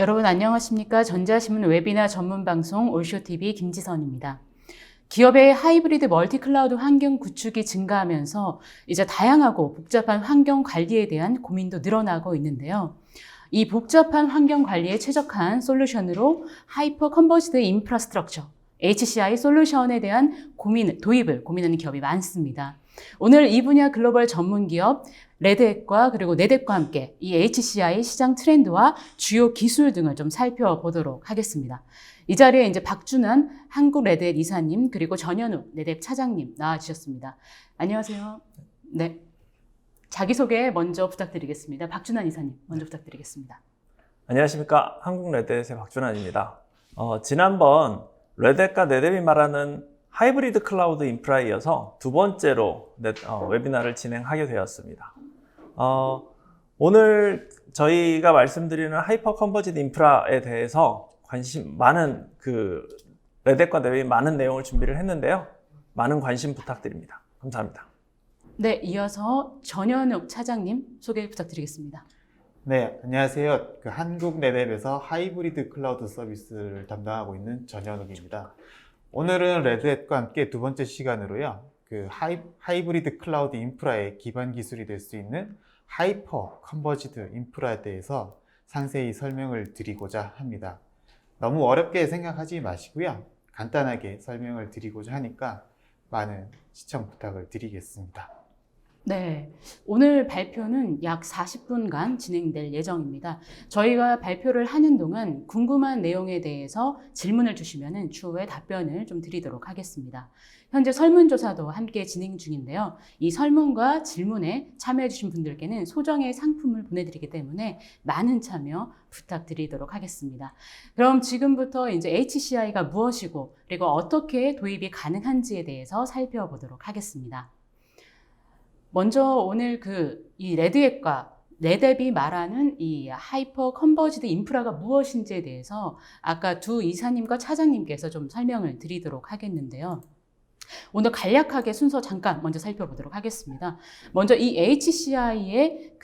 여러분 안녕하십니까? 전자신문 웨비나 전문 방송 올쇼TV 김지선입니다. 기업의 하이브리드 멀티클라우드 환경 구축이 증가하면서 이제 다양하고 복잡한 환경 관리에 대한 고민도 늘어나고 있는데요. 이 복잡한 환경 관리에 최적화한 솔루션으로 하이퍼 컨버지드 인프라스트럭처, HCI 솔루션에 대한 도입을 고민하는 기업이 많습니다. 오늘 이 분야 글로벌 전문 기업 레드햇과 그리고 네댓과 함께 이 HCI 시장 트렌드와 주요 기술 등을 좀 살펴보도록 하겠습니다. 이 자리에 이제 박준환 한국 레드햇 이사님 그리고 전현욱 네댓 차장님 나와주셨습니다. 안녕하세요. 네. 자기소개 먼저 부탁드리겠습니다. 박준환 이사님 먼저 부탁드리겠습니다. 안녕하십니까. 한국 레드햇의 박준환입니다. 지난번 레드햇과 네댓이 말하는 하이브리드 클라우드 인프라에 이어서 두 번째로 웨비나를 진행하게 되었습니다. 오늘 저희가 말씀드리는 하이퍼 컨버지드 인프라에 대해서 관심 많은 레드햇과 네댓이 많은 내용을 준비를 했는데요. 많은 관심 부탁드립니다. 감사합니다. 네, 이어서 전현욱 차장님 소개 부탁드리겠습니다. 네, 안녕하세요. 한국 네댓에서 하이브리드 클라우드 서비스를 담당하고 있는 전현욱입니다. 오늘은 레드햇과 함께 두 번째 시간으로요. 하이브리드 클라우드 인프라의 기반 기술이 될 수 있는 하이퍼 컨버지드 인프라에 대해서 상세히 설명을 드리고자 합니다. 너무 어렵게 생각하지 마시고요. 간단하게 설명을 드리고자 하니까 많은 시청 부탁을 드리겠습니다. 네, 오늘 발표는 약 40분간 진행될 예정입니다. 저희가 발표를 하는 동안 궁금한 내용에 대해서 질문을 주시면 추후에 답변을 좀 드리도록 하겠습니다. 현재 설문조사도 함께 진행 중인데요. 이 설문과 질문에 참여해 주신 분들께는 소정의 상품을 보내드리기 때문에 많은 참여 부탁드리도록 하겠습니다. 그럼 지금부터 이제 HCI가 무엇이고 그리고 어떻게 도입이 가능한지에 대해서 살펴보도록 하겠습니다. 먼저 오늘 이 레드햇과 네댓이 말하는 이 하이퍼 컨버지드 인프라가 무엇인지에 대해서 아까 두 이사님과 차장님께서 좀 설명을 드리도록 하겠는데요. 오늘 간략하게 순서 잠깐 먼저 살펴보도록 하겠습니다. 먼저 이 HCI의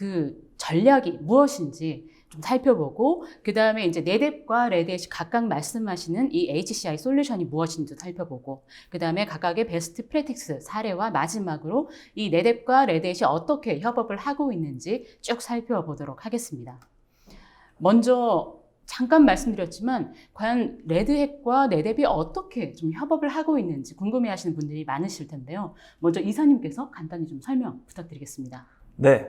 전략이 무엇인지 좀 살펴보고 그 다음에 이제 네댓과 레드햇이 각각 말씀하시는 이 HCI 솔루션이 무엇인지 살펴보고 그 다음에 각각의 베스트 프랙티스 사례와 마지막으로 이 네댓과 레드햇이 어떻게 협업을 하고 있는지 쭉 살펴보도록 하겠습니다. 먼저 잠깐 말씀드렸지만 과연 레드햇과 네댓이 어떻게 좀 협업을 하고 있는지 궁금해하시는 분들이 많으실 텐데요. 먼저 이사님께서 간단히 좀 설명 부탁드리겠습니다. 네,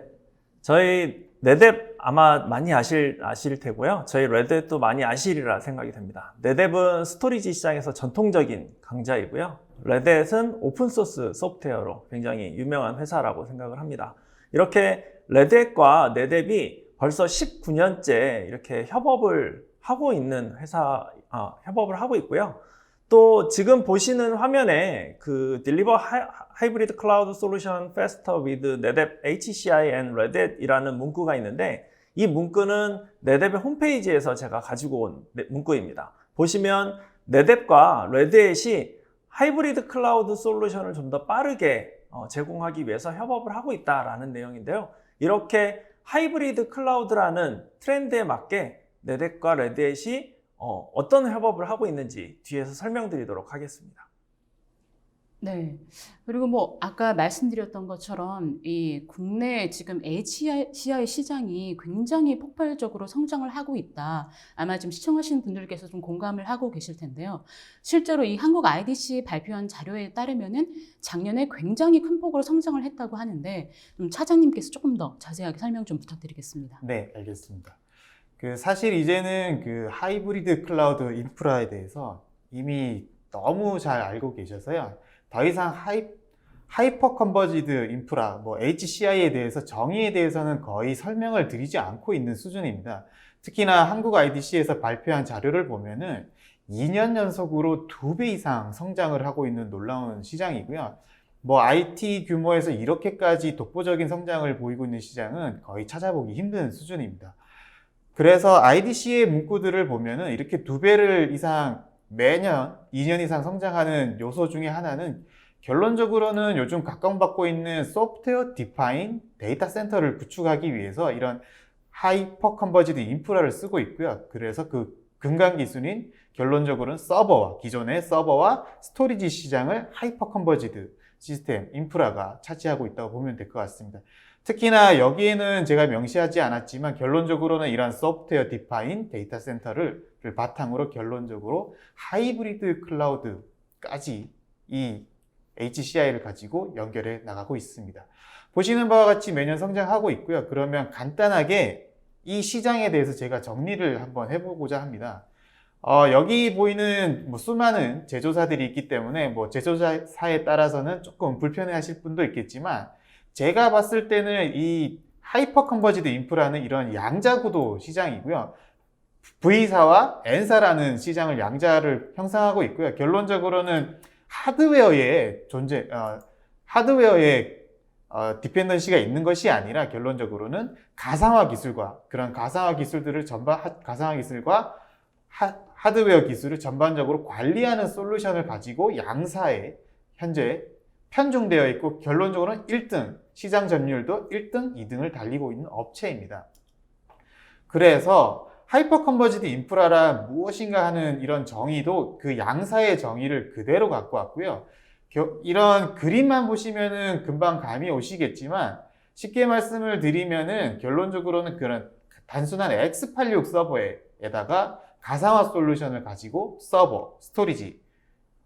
저희 네댓 아마 많이 아실 테고요. 저희 레드햇도 많이 아시리라 생각이 됩니다. 네댓은 스토리지 시장에서 전통적인 강자이고요. 레드햇은 오픈소스 소프트웨어로 굉장히 유명한 회사라고 생각을 합니다. 이렇게 레드햇과 네댓이 벌써 19년째 이렇게 협업을 하고 있는 협업을 하고 있고요. 또 지금 보시는 화면에 Deliver Hybrid Cloud Solution Faster with 네댓 HCI and 레드햇이라는 문구가 있는데 이 문구는 네댓의 홈페이지에서 제가 가지고 온 문구입니다. 보시면 네댓과 레드햇이 하이브리드 클라우드 솔루션을 좀 더 빠르게 제공하기 위해서 협업을 하고 있다라는 내용인데요. 이렇게 하이브리드 클라우드라는 트렌드에 맞게 네댓과 레드햇이 어떤 협업을 하고 있는지 뒤에서 설명드리도록 하겠습니다. 네. 그리고 아까 말씀드렸던 것처럼 이 국내 지금 HCI 시장이 굉장히 폭발적으로 성장을 하고 있다. 아마 지금 시청하시는 분들께서 좀 공감을 하고 계실 텐데요. 실제로 이 한국 IDC 발표한 자료에 따르면은 작년에 굉장히 큰 폭으로 성장을 했다고 하는데 좀 차장님께서 조금 더 자세하게 설명 좀 부탁드리겠습니다. 네, 알겠습니다. 사실 이제는 하이브리드 클라우드 인프라에 대해서 이미 너무 잘 알고 계셔서요. 더 이상 하이퍼 컨버지드 인프라, HCI에 대해서 정의에 대해서는 거의 설명을 드리지 않고 있는 수준입니다. 특히나 한국 IDC에서 발표한 자료를 보면은 2년 연속으로 2배 이상 성장을 하고 있는 놀라운 시장이고요. IT 규모에서 이렇게까지 독보적인 성장을 보이고 있는 시장은 거의 찾아보기 힘든 수준입니다. 그래서 IDC의 문구들을 보면은 이렇게 2배를 이상 매년 2년 이상 성장하는 요소 중에 하나는 결론적으로는 요즘 각광받고 있는 소프트웨어 디파인 데이터 센터를 구축하기 위해서 이런 하이퍼 컨버지드 인프라를 쓰고 있고요. 그래서 그 근간 기술인 결론적으로는 서버와 기존의 서버와 스토리지 시장을 하이퍼 컨버지드 시스템 인프라가 차지하고 있다고 보면 될 것 같습니다. 특히나 여기에는 제가 명시하지 않았지만 결론적으로는 이러한 소프트웨어 디파인 데이터 센터를 바탕으로 결론적으로 하이브리드 클라우드까지 이 HCI를 가지고 연결해 나가고 있습니다. 보시는 바와 같이 매년 성장하고 있고요. 그러면 간단하게 이 시장에 대해서 제가 정리를 한번 해보고자 합니다. 여기 보이는 수많은 제조사들이 있기 때문에 제조사에 따라서는 조금 불편해하실 분도 있겠지만 제가 봤을 때는 이 하이퍼 컨버지드 인프라는 이런 양자구도 시장이고요. V사와 N사라는 시장을 양자를 형성하고 있고요. 결론적으로는 하드웨어의 디펜던시가 있는 것이 아니라 결론적으로는 가상화 기술과 그런 가상화 기술들을 가상화 기술과 하드웨어 기술을 전반적으로 관리하는 솔루션을 가지고 양사에 현재 편중되어 있고 결론적으로는 1등, 시장 점유율도 1등, 2등을 달리고 있는 업체입니다. 그래서 하이퍼 컨버지드 인프라란 무엇인가 하는 이런 정의도 그 양사의 정의를 그대로 갖고 왔고요. 이런 그림만 보시면은 금방 감이 오시겠지만 쉽게 말씀을 드리면은 결론적으로는 그런 단순한 x86 서버에다가 가상화 솔루션을 가지고 서버, 스토리지,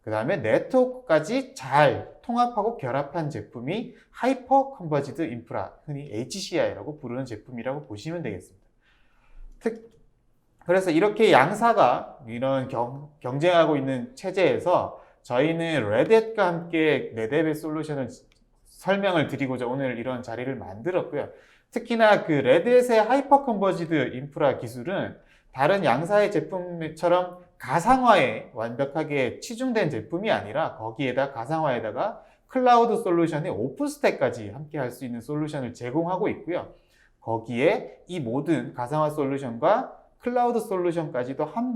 그 다음에 네트워크까지 잘 통합하고 결합한 제품이 하이퍼 컨버지드 인프라, 흔히 HCI라고 부르는 제품이라고 보시면 되겠습니다. 그래서 이렇게 양사가 이런 경쟁하고 있는 체제에서 저희는 레드햇과 함께 네뎁의 솔루션을 설명을 드리고자 오늘 이런 자리를 만들었고요. 특히나 그 레드햇의 하이퍼 컨버지드 인프라 기술은 다른 양사의 제품처럼 가상화에 완벽하게 치중된 제품이 아니라 거기에다 가상화에다가 클라우드 솔루션의 오픈스택까지 함께 할 수 있는 솔루션을 제공하고 있고요. 거기에 이 모든 가상화 솔루션과 클라우드 솔루션까지도 한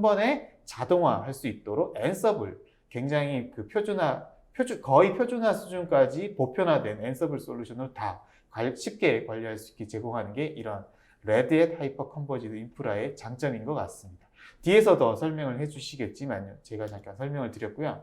번에 자동화할 수 있도록 앤서블, 굉장히 거의 표준화 수준까지 보편화된 앤서블 솔루션을 다 쉽게 관리할 수 있게 제공하는 게 이런 레드햇 하이퍼 컨버지드 인프라의 장점인 것 같습니다. 뒤에서 더 설명을 해주시겠지만요. 제가 잠깐 설명을 드렸고요.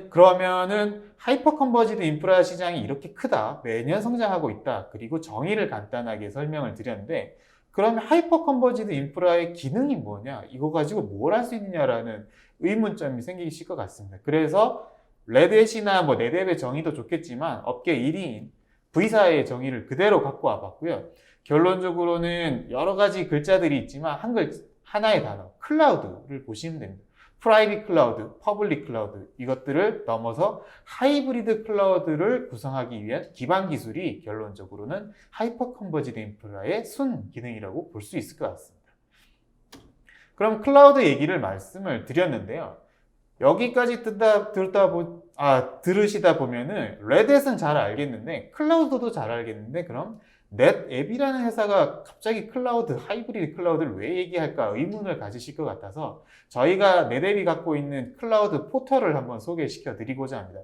그러면은 하이퍼 컨버지드 인프라 시장이 이렇게 크다, 매년 성장하고 있다, 그리고 정의를 간단하게 설명을 드렸는데 그러면 하이퍼 컨버지드 인프라의 기능이 뭐냐? 이거 가지고 뭘 할 수 있느냐라는 의문점이 생기실 것 같습니다. 그래서 레드햇이나 네뎁의 정의도 좋겠지만 업계 1위인 V사의 정의를 그대로 갖고 와봤고요. 결론적으로는 여러 가지 글자들이 있지만 하나의 단어, 클라우드를 보시면 됩니다. 프라이빗 클라우드, 퍼블릭 클라우드, 이것들을 넘어서 하이브리드 클라우드를 구성하기 위한 기반 기술이 결론적으로는 하이퍼 컨버지드 인프라의 순 기능이라고 볼 수 있을 것 같습니다. 그럼 클라우드 얘기를 말씀을 드렸는데요. 여기까지 들으시다 보면은 레드햇은 잘 알겠는데 클라우드도 잘 알겠는데 그럼 넷앱이라는 회사가 갑자기 클라우드, 하이브리드 클라우드를 왜 얘기할까 의문을 가지실 것 같아서 저희가 넷앱이 갖고 있는 클라우드 포털을 한번 소개시켜 드리고자 합니다.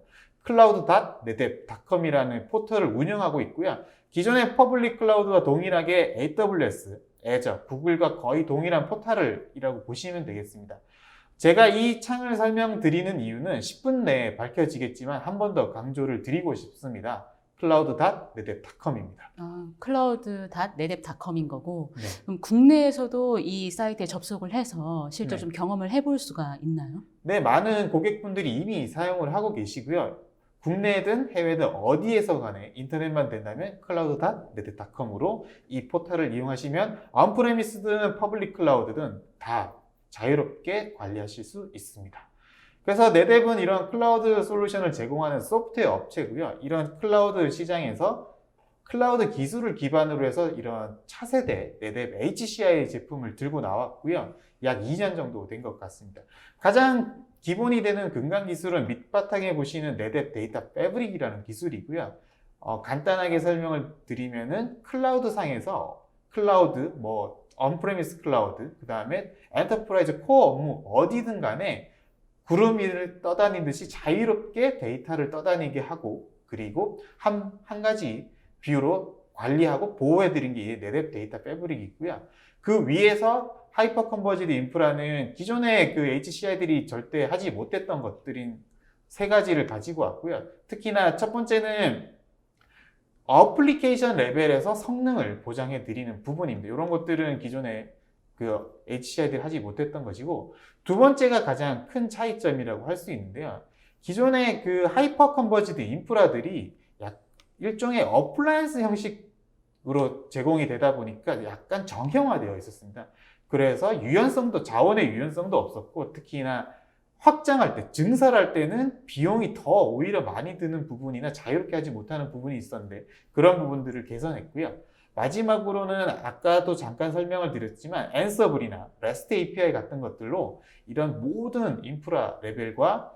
cloud.netap.com이라는 포털을 운영하고 있고요. 기존의 퍼블릭 클라우드와 동일하게 AWS, 애저, 구글과 거의 동일한 포털이라고 보시면 되겠습니다. 제가 이 창을 설명드리는 이유는 10분 내에 밝혀지겠지만 한 번 더 강조를 드리고 싶습니다. cloud.netap.com입니다. cloud.netap.com인 거고 네. 그럼 국내에서도 이 사이트에 접속을 해서 실제 네. 좀 경험을 해볼 수가 있나요? 네, 많은 고객분들이 이미 사용을 하고 계시고요. 국내든 해외든 어디에서 간에 인터넷만 된다면 cloud.netap.com으로 이 포털을 이용하시면 언프레미스든 퍼블릭 클라우드든 다 자유롭게 관리하실 수 있습니다. 그래서 넷앱은 이런 클라우드 솔루션을 제공하는 소프트웨어 업체고요. 이런 클라우드 시장에서 클라우드 기술을 기반으로 해서 이런 차세대 넷앱 HCI 제품을 들고 나왔고요. 약 2년 정도 된 것 같습니다. 가장 기본이 되는 근간 기술은 밑바탕에 보시는 넷앱 데이터 패브릭이라는 기술이고요. 간단하게 설명을 드리면은 클라우드 상에서 클라우드, 언프레미스 클라우드, 그 다음에 엔터프라이즈 코어 업무 어디든 간에 구름 위를 떠다니듯이 자유롭게 데이터를 떠다니게 하고 그리고 한 가지 뷰로 관리하고 보호해드린 게 네뎁 데이터 패브릭이고요. 그 위에서 하이퍼 컨버지드 인프라는 기존의 그 HCI들이 절대 하지 못했던 것들인 세 가지를 가지고 왔고요. 특히나 첫 번째는 어플리케이션 레벨에서 성능을 보장해 드리는 부분입니다. 이런 것들은 기존에 그 HCI들이 하지 못했던 것이고, 두 번째가 가장 큰 차이점이라고 할 수 있는데요. 기존의 그 하이퍼 컨버지드 인프라들이 일종의 어플라이언스 형식으로 제공이 되다 보니까 약간 정형화되어 있었습니다. 그래서 유연성도, 자원의 유연성도 없었고, 특히나 확장할 때, 증설할 때는 비용이 더 오히려 많이 드는 부분이나 자유롭게 하지 못하는 부분이 있었는데, 그런 부분들을 개선했고요. 마지막으로는 아까도 잠깐 설명을 드렸지만 앤서블이나 REST API 같은 것들로 이런 모든 인프라 레벨과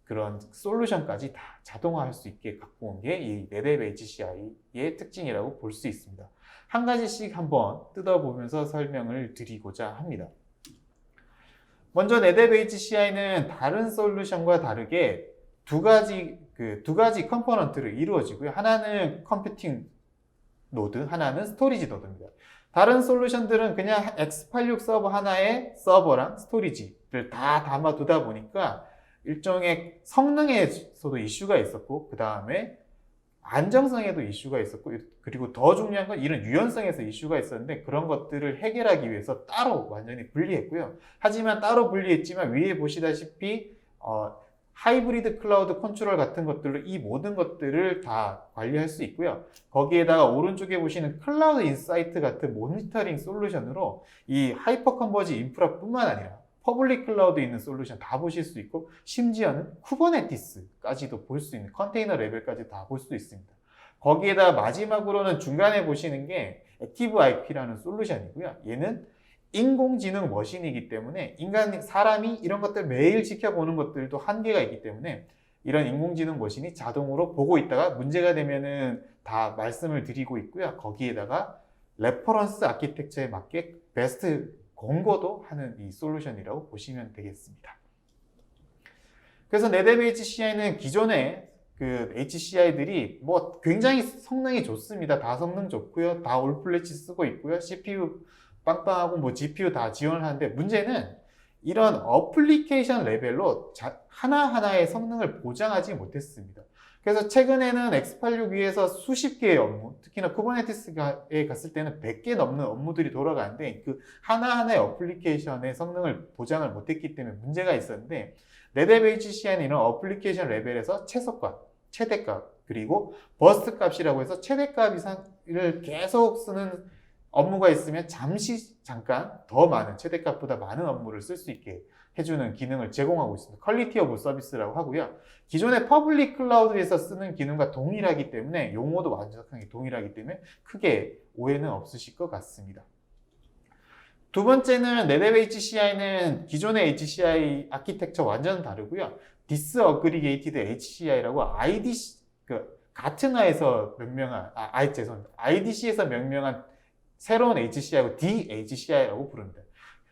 그런 솔루션까지 다 자동화할 수 있게 갖고 온 게 이 네뎁 HCI의 특징이라고 볼 수 있습니다. 한 가지씩 한번 뜯어보면서 설명을 드리고자 합니다. 먼저 네뎁 HCI는 다른 솔루션과 다르게 두 가지 컴포넌트를 이루어지고요. 하나는 컴퓨팅 노드, 하나는 스토리지 노드입니다. 다른 솔루션들은 그냥 x86 서버 하나에 서버랑 스토리지를 다 담아두다 보니까 일종의 성능에서도 이슈가 있었고, 그 다음에 안정성에도 이슈가 있었고, 그리고 더 중요한 건 이런 유연성에서 이슈가 있었는데, 그런 것들을 해결하기 위해서 따로 완전히 분리했고요. 하지만 따로 분리했지만 위에 보시다시피 하이브리드 클라우드 컨트롤 같은 것들로 이 모든 것들을 다 관리할 수 있고요. 거기에다가 오른쪽에 보시는 클라우드 인사이트 같은 모니터링 솔루션으로 이 하이퍼 컨버지 인프라뿐만 아니라 퍼블릭 클라우드 있는 솔루션 다 보실 수 있고, 심지어는 쿠버네티스까지도 볼 수 있는, 컨테이너 레벨까지 다 볼 수 있습니다. 거기에다 마지막으로는 중간에 보시는 게 액티브 IP라는 솔루션이고요. 얘는 인공지능 머신이기 때문에 사람이 이런 것들 매일 지켜보는 것들도 한계가 있기 때문에 이런 인공지능 머신이 자동으로 보고 있다가 문제가 되면은 다 말씀을 드리고 있고요. 거기에다가 레퍼런스 아키텍처에 맞게 베스트 공고도 하는 이 솔루션이라고 보시면 되겠습니다. 그래서 네뎁 HCI는 기존의 그 HCI들이 뭐 굉장히 성능이 좋습니다. 다 성능 좋고요. 다 올플래치 쓰고 있고요. CPU 빵빵하고 뭐 GPU 다 지원을 하는데, 문제는 이런 어플리케이션 레벨로 하나하나의 성능을 보장하지 못했습니다. 그래서 최근에는 x86 위에서 수십 개의 업무, 특히나 쿠버네티스에 갔을 때는 100개 넘는 업무들이 돌아가는데 그 하나하나의 어플리케이션의 성능을 보장을 못했기 때문에 문제가 있었는데, 네뎁 HCI는 이런 어플리케이션 레벨에서 최소값, 최대값, 그리고 버스트 값이라고 해서 최대값 이상을 계속 쓰는 업무가 있으면 잠깐 더 많은, 최대값보다 많은 업무를 쓸 수 있게 해주는 기능을 제공하고 있습니다. 퀄리티 오브 서비스라고 하고요. 기존의 퍼블릭 클라우드에서 쓰는 기능과 동일하기 때문에, 용어도 완벽하게 동일하기 때문에 크게 오해는 없으실 것 같습니다. 두 번째는 네뎁 HCI는 기존의 HCI 아키텍처 완전 다르고요. 디스어그리게이티드 HCI라고 가트너에서 명명한, IDC에서 명명한 새로운 HCI고 DHCI라고 부릅니다.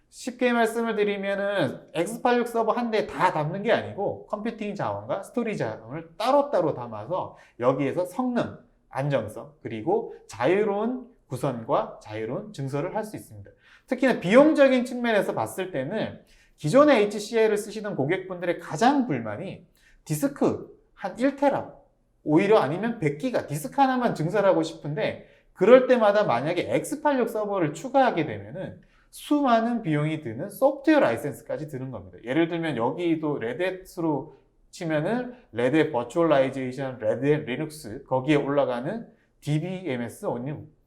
쉽게 말씀을 드리면은 x86 서버 한 대 다 담는 게 아니고 컴퓨팅 자원과 스토리지 자원을 따로따로 담아서 여기에서 성능, 안정성, 그리고 자유로운 구성과 자유로운 증설을 할 수 있습니다. 특히나 비용적인 측면에서 봤을 때는 기존의 HCI를 쓰시던 고객분들의 가장 불만이 디스크 한 1테라, 오히려 아니면 100기가 디스크 하나만 증설하고 싶은데, 그럴 때마다 만약에 x86 서버를 추가하게 되면은 수많은 비용이 드는 소프트웨어 라이센스까지 드는 겁니다. 예를 들면 여기도 레드햇으로 치면은 레드햇 버추얼라이제이션, 레드햇 리눅스, 거기에 올라가는 DBMS,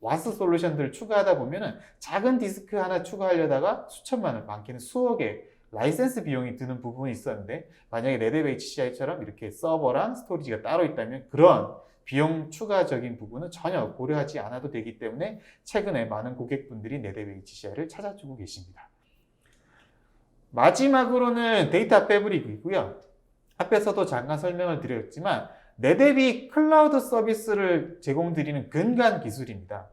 와스 솔루션들을 추가하다 보면은 작은 디스크 하나 추가하려다가 수천만 원, 많게는 수억의 라이센스 비용이 드는 부분이 있었는데, 만약에 네뎁 HCI처럼 이렇게 서버랑 스토리지가 따로 있다면 그런 비용 추가적인 부분은 전혀 고려하지 않아도 되기 때문에 최근에 많은 고객분들이 네뎁 HCI를 찾아주고 계십니다. 마지막으로는 데이터 패브릭이고요. 앞에서도 잠깐 설명을 드렸지만 네뎁이 클라우드 서비스를 제공드리는 근간 기술입니다.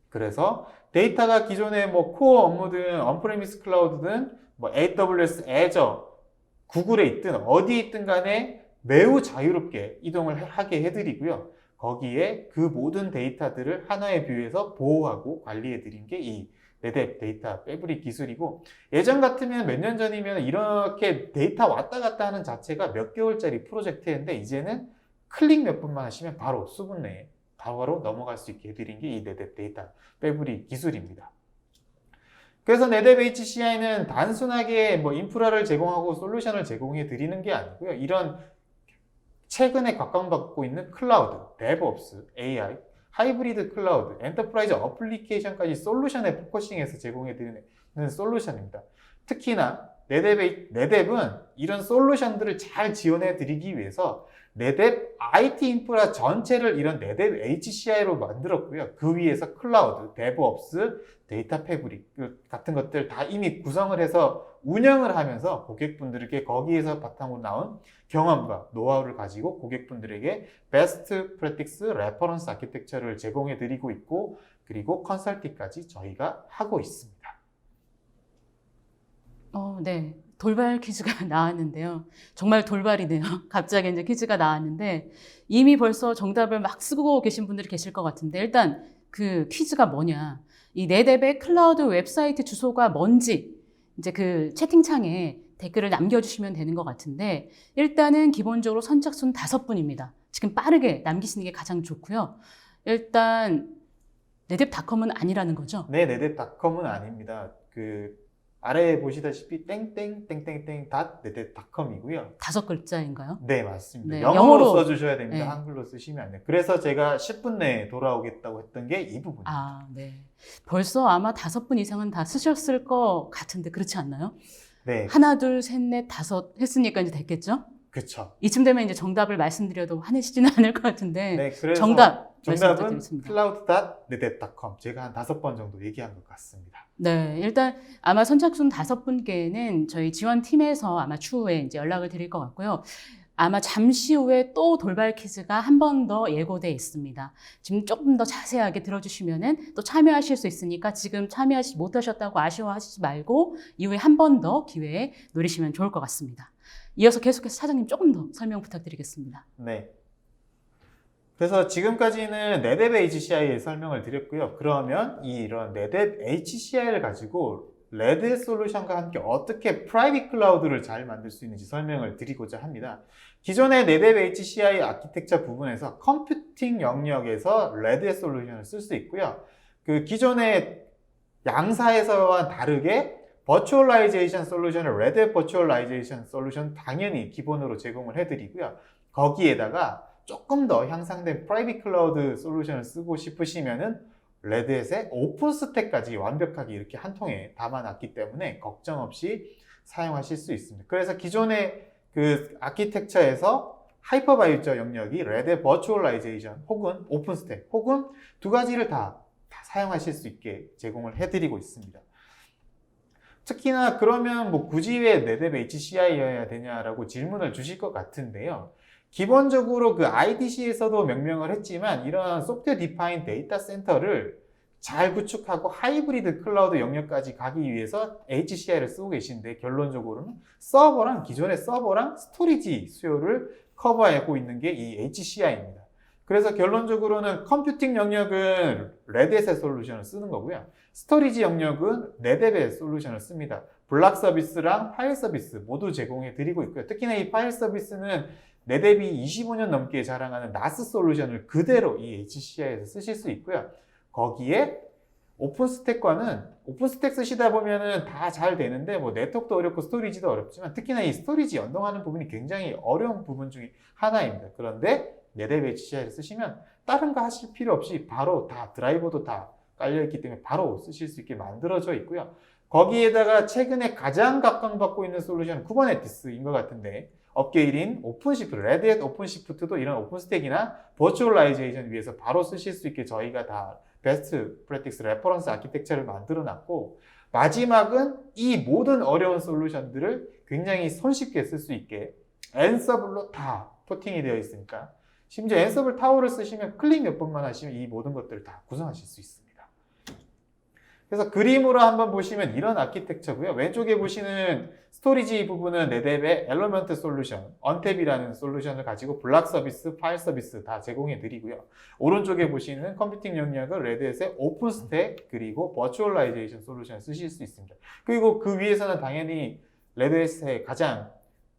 그래서 데이터가 기존의 코어 업무든 언프레미스 클라우드든 AWS, 애저, 구글에 있든 어디 있든 간에 매우 자유롭게 이동을 하게 해드리고요. 거기에 그 모든 데이터들을 하나의 뷰에서 보호하고 관리해드린 게 이 네뎁 데이터 패브릭 기술이고, 예전 같으면 몇 년 전이면 이렇게 데이터 왔다 갔다 하는 자체가 몇 개월짜리 프로젝트였는데, 이제는 클릭 몇 분만 하시면 바로 수분 내에 바로 넘어갈 수 있게 해드린 게 이 네뎁 데이터 패브릭 기술입니다. 그래서 네뎁 HCI는 단순하게 뭐 인프라를 제공하고 솔루션을 제공해 드리는 게 아니고요. 이런 최근에 각광받고 있는 클라우드, 데브옵스, AI, 하이브리드 클라우드, 엔터프라이즈 어플리케이션까지 솔루션에 포커싱해서 제공해 드리는 솔루션입니다. 특히나 네뎁은 이런 솔루션들을 잘 지원해 드리기 위해서 네뎁 IT 인프라 전체를 이런 네뎁 HCI로 만들었고요. 그 위에서 클라우드, 데브옵스, 데이터 패브릭 같은 것들 다 이미 구성을 해서 운영을 하면서 고객분들에게 거기에서 바탕으로 나온 경험과 노하우를 가지고 고객분들에게 베스트 프랙티스 레퍼런스 아키텍처를 제공해 드리고 있고, 그리고 컨설팅까지 저희가 하고 있습니다. 네. 돌발 퀴즈가 나왔는데요. 정말 돌발이네요. 갑자기 이제 퀴즈가 나왔는데 이미 벌써 정답을 막 쓰고 계신 분들이 계실 것 같은데, 일단 그 퀴즈가 뭐냐, 이 네뎁의 클라우드 웹사이트 주소가 뭔지 이제 그 채팅창에 댓글을 남겨주시면 되는 것 같은데, 일단은 기본적으로 선착순 5분입니다. 지금 빠르게 남기시는 게 가장 좋고요. 일단 네뎁닷컴은 아니라는 거죠? 네, 네뎁닷컴은 아닙니다. 아래에 보시다시피 땡땡땡땡땡 네뎁닷컴이고요. 5글자인가요? 네, 맞습니다. 네, 영어로 써주셔야 됩니다. 네. 한글로 쓰시면 안 돼요. 그래서 제가 10분 내에 돌아오겠다고 했던 게 이 부분입니다. 아, 네. 벌써 아마 5분 이상은 다 쓰셨을 것 같은데 그렇지 않나요? 네, 하나, 둘, 셋, 넷, 5 했으니까 이제 됐겠죠? 그쵸. 이쯤 되면 이제 정답을 말씀드려도 화내시지는 않을 것 같은데 네, 그래서 정답은 정답은 말씀드리겠습니다. cloud.nedev.com. 제가 한 5번 정도 얘기한 것 같습니다. 네, 일단 아마 선착순 5분께는 저희 지원팀에서 아마 추후에 이제 연락을 드릴 것 같고요. 아마 잠시 후에 또 돌발 퀴즈가 한 번 더 예고돼 있습니다. 지금 조금 더 자세하게 들어주시면은 또 참여하실 수 있으니까 지금 참여하지 못하셨다고 아쉬워하시지 말고 이후에 한 번 더 기회에 노리시면 좋을 것 같습니다. 이어서 계속해서 사장님 조금 더 설명 부탁드리겠습니다. 네. 그래서 지금까지는 네뎁 HCI의 설명을 드렸고요. 그러면 이런 네뎁 HCI를 가지고 레드 솔루션과 함께 어떻게 프라이빗 클라우드를 잘 만들 수 있는지 설명을 드리고자 합니다. 기존의 네뎁 HCI 아키텍처 부분에서 컴퓨팅 영역에서 레드 솔루션을 쓸 수 있고요. 그 기존의 양사에서와 다르게 버추얼라이제이션 솔루션을 레드 버추얼라이제이션 솔루션 당연히 기본으로 제공을 해드리고요. 거기에다가 조금 더 향상된 프라이빗 클라우드 솔루션을 쓰고 싶으시면은 레드햇의 오픈 스택까지 완벽하게 이렇게 한 통에 담아놨기 때문에 걱정 없이 사용하실 수 있습니다. 그래서 기존의 그 아키텍처에서 하이퍼바이저 영역이 레드 버추얼라이제이션 혹은 오픈 스택 혹은 두 가지를 다 사용하실 수 있게 제공을 해드리고 있습니다. 특히나 그러면 뭐 굳이 왜 네뎁 HCI여야 되냐라고 질문을 주실 것 같은데요. 기본적으로 그 IDC에서도 명명을 했지만 이런 소프트웨어 디파인 데이터 센터를 잘 구축하고 하이브리드 클라우드 영역까지 가기 위해서 HCI를 쓰고 계신데, 결론적으로는 서버랑 기존의 서버랑 스토리지 수요를 커버하고 있는 게 이 HCI입니다. 그래서 결론적으로는 컴퓨팅 영역은 레드햇의 솔루션을 쓰는 거고요. 스토리지 영역은 네뎁의 솔루션을 씁니다. 블락 서비스랑 파일 서비스 모두 제공해 드리고 있고요. 특히나 이 파일 서비스는 네뎁이 25년 넘게 자랑하는 나스 솔루션을 그대로 이 HCI에서 쓰실 수 있고요. 거기에 오픈스택과는 오픈스택 쓰시다 보면은 다 잘 되는데 뭐 네트워크도 어렵고 스토리지도 어렵지만 특히나 이 스토리지 연동하는 부분이 굉장히 어려운 부분 중에 하나입니다. 그런데 네뎁 HCI를 쓰시면 다른 거 하실 필요 없이 바로 다 드라이버도 다 깔려있기 때문에 바로 쓰실 수 있게 만들어져 있고요. 거기에다가 최근에 가장 각광받고 있는 솔루션은 쿠버네티스인 것 같은데, 업계 1인 오픈시프트, 레드햇 오픈시프트도 이런 오픈스택이나 버추얼라이제이션 위해서 바로 쓰실 수 있게 저희가 다 베스트 프랙티스 레퍼런스 아키텍처를 만들어 놨고, 마지막은 이 모든 어려운 솔루션들을 굉장히 손쉽게 쓸 수 있게 앤서블로 다 포팅이 되어 있으니까, 심지어 앤서블 타워를 쓰시면 클릭 몇 번만 하시면 이 모든 것들을 다 구성하실 수 있습니다. 그래서 그림으로 한번 보시면 이런 아키텍처고요. 왼쪽에 보시는 스토리지 부분은 네뎁의 엘러먼트 솔루션, 언탭이라는 솔루션을 가지고 블락 서비스, 파일 서비스 다 제공해 드리고요. 오른쪽에 보시는 컴퓨팅 영역은 레드햇의 오픈 스택 그리고 버추얼라이제이션 솔루션을 쓰실 수 있습니다. 그리고 그 위에서는 당연히 레드햇의 가장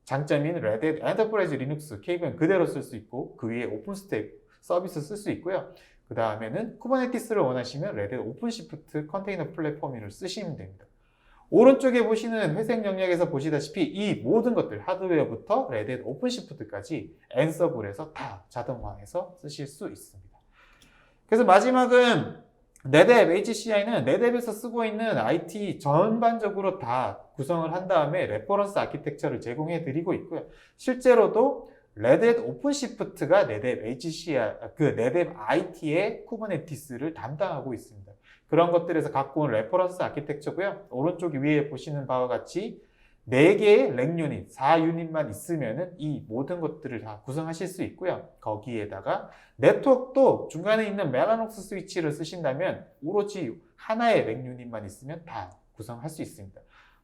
장점인 레드햇 엔터프라이즈 리눅스 KVM 그대로 쓸 수 있고 그 위에 오픈 스택 서비스 쓸 수 있고요. 그 다음에는 쿠버네티스를 원하시면 레드햇 오픈시프트 컨테이너 플랫폼을 쓰시면 됩니다. 오른쪽에 보시는 회색 영역에서 보시다시피 이 모든 것들 하드웨어부터 레드햇 오픈시프트까지 앤서블에서 다 자동화해서 쓰실 수 있습니다. 그래서 마지막은 네뎁 HCI는 네뎁에서 쓰고 있는 IT 전반적으로 다 구성을 한 다음에 레퍼런스 아키텍처를 제공해 드리고 있고요. 실제로도 레드햇 오픈시프트가 네뎁 HCI, 네뎁 IT의 쿠버네티스를 담당하고 있습니다. 그런 것들에서 갖고 온 레퍼런스 아키텍처고요. 오른쪽 위에 보시는 바와 같이 4개의 렉 유닛, 4유닛만 있으면은 이 모든 것들을 다 구성하실 수 있고요. 거기에다가 네트워크도 중간에 있는 멜라녹스 스위치를 쓰신다면 오로지 하나의 렉 유닛만 있으면 다 구성할 수 있습니다.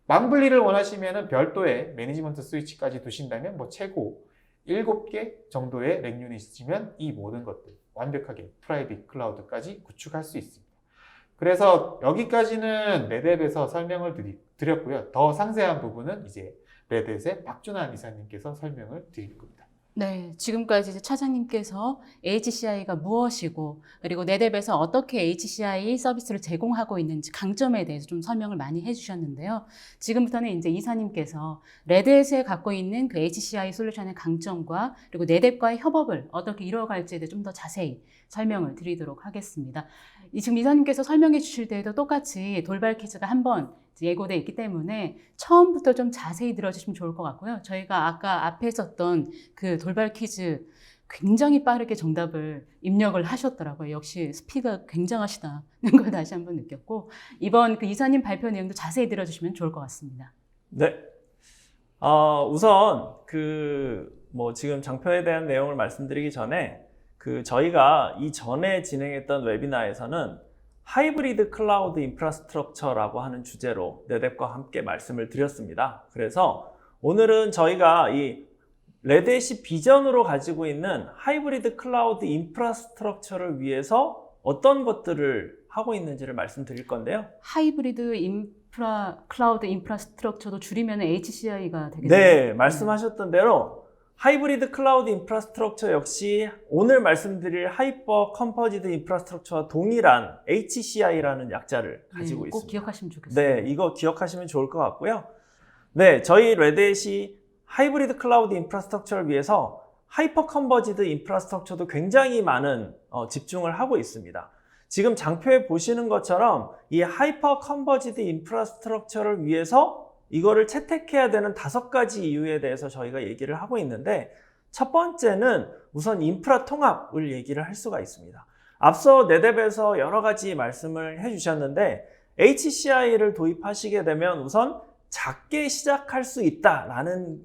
망분리를 원하시면은 별도의 매니지먼트 스위치까지 두신다면 뭐 최고 7개 정도의 렉 유닛이면 이 모든 것들 완벽하게 프라이빗 클라우드까지 구축할 수 있습니다. 그래서 여기까지는 레드햇에서 설명을 드렸고요. 더 상세한 부분은 이제 레드햇의 박준환 이사님께서 설명을 드릴 겁니다. 네, 지금까지 이제 차장님께서 HCI가 무엇이고 그리고 네뎁에서 어떻게 HCI 서비스를 제공하고 있는지 강점에 대해서 좀 설명을 많이 해주셨는데요. 지금부터는 이제 이사님께서 레드햇에 갖고 있는 그 HCI 솔루션의 강점과 그리고 네뎁과의 협업을 어떻게 이루어갈지에 대해 좀 더 자세히 설명을 드리도록 하겠습니다. 지금 이사님께서 설명해 주실 때에도 똑같이 돌발 퀴즈가 한번 예고돼 있기 때문에 처음부터 좀 자세히 들어주시면 좋을 것 같고요. 저희가 아까 앞에 있었던 그 돌발 퀴즈 굉장히 빠르게 정답을 입력을 하셨더라고요. 역시 스피드가 굉장하시다는 걸 다시 한번 느꼈고 이번 그 이사님 발표 내용도 자세히 들어주시면 좋을 것 같습니다. 네. 우선 지금 장표에 대한 내용을 말씀드리기 전에 저희가 이전에 진행했던 웨비나에서는 하이브리드 클라우드 인프라스트럭처라고 하는 주제로 네뎁과 함께 말씀을 드렸습니다. 그래서 오늘은 저희가 이 레드햇이 비전으로 가지고 있는 하이브리드 클라우드 인프라스트럭처를 위해서 어떤 것들을 하고 있는지를 말씀드릴 건데요. 하이브리드 클라우드 인프라스트럭처도 줄이면 HCI가 되겠네요. 네, 말씀하셨던 대로 하이브리드 클라우드 인프라스트럭처 역시 오늘 말씀드릴 하이퍼 컴포지드 인프라스트럭처와 동일한 HCI라는 약자를 가지고 있습니다. 꼭 기억하시면 좋겠어요. 네, 이거 기억하시면 좋을 것 같고요. 네, 저희 레드햇이 하이브리드 클라우드 인프라스트럭처를 위해서 하이퍼 컨버지드 인프라스트럭처도 굉장히 많은 집중을 하고 있습니다. 지금 장표에 보시는 것처럼 이 하이퍼 컨버지드 인프라스트럭처를 위해서 이거를 채택해야 되는 5가지 이유에 대해서 저희가 얘기를 하고 있는데 첫 번째는 우선 인프라 통합을 얘기를 할 수가 있습니다. 앞서 네뎁에서 여러 가지 말씀을 해주셨는데 HCI를 도입하시게 되면 우선 작게 시작할 수 있다라는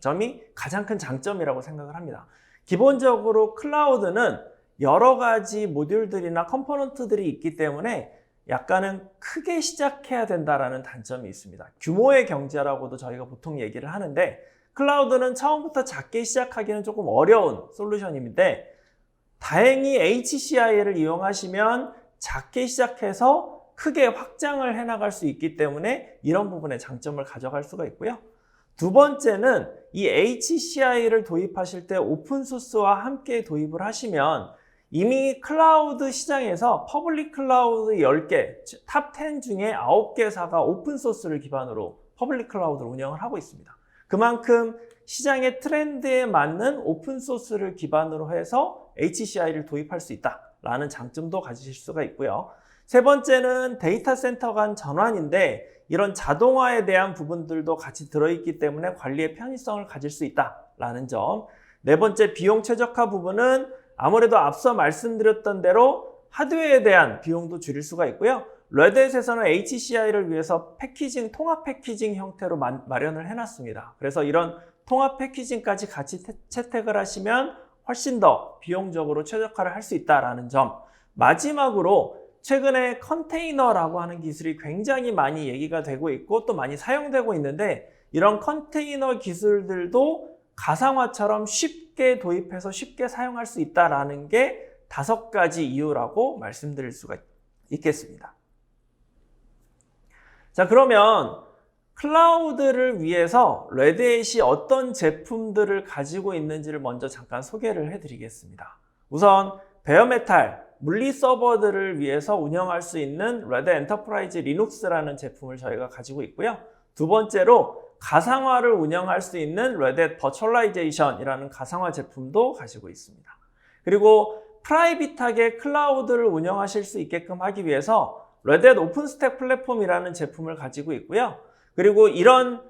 점이 가장 큰 장점이라고 생각을 합니다. 기본적으로 클라우드는 여러 가지 모듈들이나 컴포넌트들이 있기 때문에 약간은 크게 시작해야 된다라는 단점이 있습니다. 규모의 경제라고도 저희가 보통 얘기를 하는데 클라우드는 처음부터 작게 시작하기는 조금 어려운 솔루션인데 다행히 HCI를 이용하시면 작게 시작해서 크게 확장을 해나갈 수 있기 때문에 이런 부분에 장점을 가져갈 수가 있고요. 두 번째는 이 HCI를 도입하실 때 오픈소스와 함께 도입을 하시면 이미 클라우드 시장에서 퍼블릭 클라우드 10개, 탑 10 중에 9개사가 오픈소스를 기반으로 퍼블릭 클라우드를 운영을 하고 있습니다. 그만큼 시장의 트렌드에 맞는 오픈소스를 기반으로 해서 HCI를 도입할 수 있다라는 장점도 가지실 수가 있고요. 세 번째는 데이터 센터 간 전환인데 이런 자동화에 대한 부분들도 같이 들어있기 때문에 관리의 편의성을 가질 수 있다라는 점. 네 번째, 비용 최적화 부분은 아무래도 앞서 말씀드렸던 대로 하드웨어에 대한 비용도 줄일 수가 있고요. 레드햇에서는 HCI를 위해서 통합 패키징 형태로 마련을 해놨습니다. 그래서 이런 통합 패키징까지 같이 채택을 하시면 훨씬 더 비용적으로 최적화를 할 수 있다는 점. 마지막으로 최근에 컨테이너라고 하는 기술이 굉장히 많이 얘기가 되고 있고 또 많이 사용되고 있는데 이런 컨테이너 기술들도 가상화처럼 쉽게 도입해서 쉽게 사용할 수 있다라는 게 5가지 이유라고 말씀드릴 수가 있겠습니다. 자, 그러면 클라우드를 위해서 레드햇이 어떤 제품들을 가지고 있는지를 먼저 잠깐 소개를 해드리겠습니다. 우선 베어메탈 물리 서버들을 위해서 운영할 수 있는 레드 엔터프라이즈 리눅스라는 제품을 저희가 가지고 있고요. 두 번째로 가상화를 운영할 수 있는 레드 버추얼라이제이션이라는 가상화 제품도 가지고 있습니다. 그리고 프라이빗하게 클라우드를 운영하실 수 있게끔 하기 위해서 레드 오픈스택 플랫폼이라는 제품을 가지고 있고요. 그리고 이런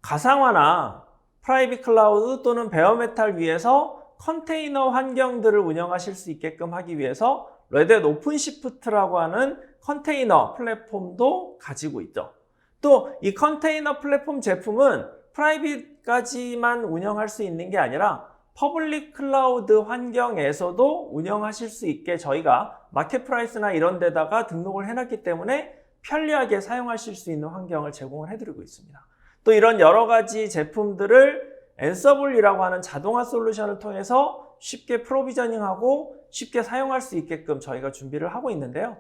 가상화나 프라이빗 클라우드 또는 베어메탈 위에서 컨테이너 환경들을 운영하실 수 있게끔 하기 위해서 레드 오픈시프트라고 하는 컨테이너 플랫폼도 가지고 있죠. 또 이 컨테이너 플랫폼 제품은 프라이빗까지만 운영할 수 있는 게 아니라 퍼블릭 클라우드 환경에서도 운영하실 수 있게 저희가 마켓프라이스나 이런 데다가 등록을 해놨기 때문에 편리하게 사용하실 수 있는 환경을 제공을 해드리고 있습니다. 또 이런 여러 가지 제품들을 앤서블이라고 하는 자동화 솔루션을 통해서 쉽게 프로비저닝하고 쉽게 사용할 수 있게끔 저희가 준비를 하고 있는데요.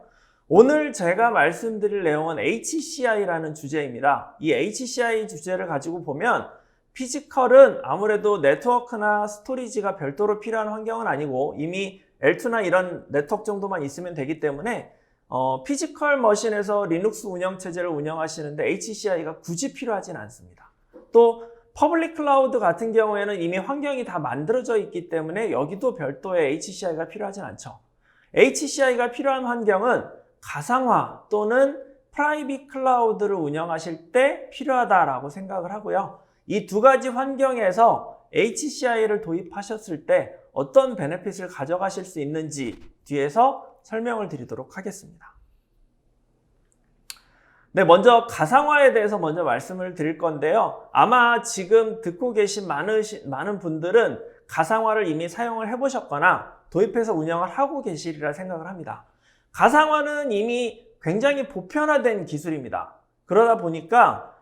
오늘 제가 말씀드릴 내용은 HCI라는 주제입니다. 이 HCI 주제를 가지고 보면 피지컬은 아무래도 네트워크나 스토리지가 별도로 필요한 환경은 아니고 이미 L2나 이런 네트워크 정도만 있으면 되기 때문에 피지컬 머신에서 리눅스 운영체제를 운영하시는데 HCI가 굳이 필요하진 않습니다. 또 퍼블릭 클라우드 같은 경우에는 이미 환경이 다 만들어져 있기 때문에 여기도 별도의 HCI가 필요하진 않죠. HCI가 필요한 환경은 가상화 또는 프라이빗 클라우드를 운영하실 때 필요하다라고 생각을 하고요. 이 두 가지 환경에서 HCI를 도입하셨을 때 어떤 베네핏을 가져가실 수 있는지 뒤에서 설명을 드리도록 하겠습니다. 네, 먼저 가상화에 대해서 먼저 말씀을 드릴 건데요. 아마 지금 듣고 계신 많은 분들은 가상화를 이미 사용을 해보셨거나 도입해서 운영을 하고 계시리라 생각을 합니다. 가상화는 이미 굉장히 보편화된 기술입니다. 그러다 보니까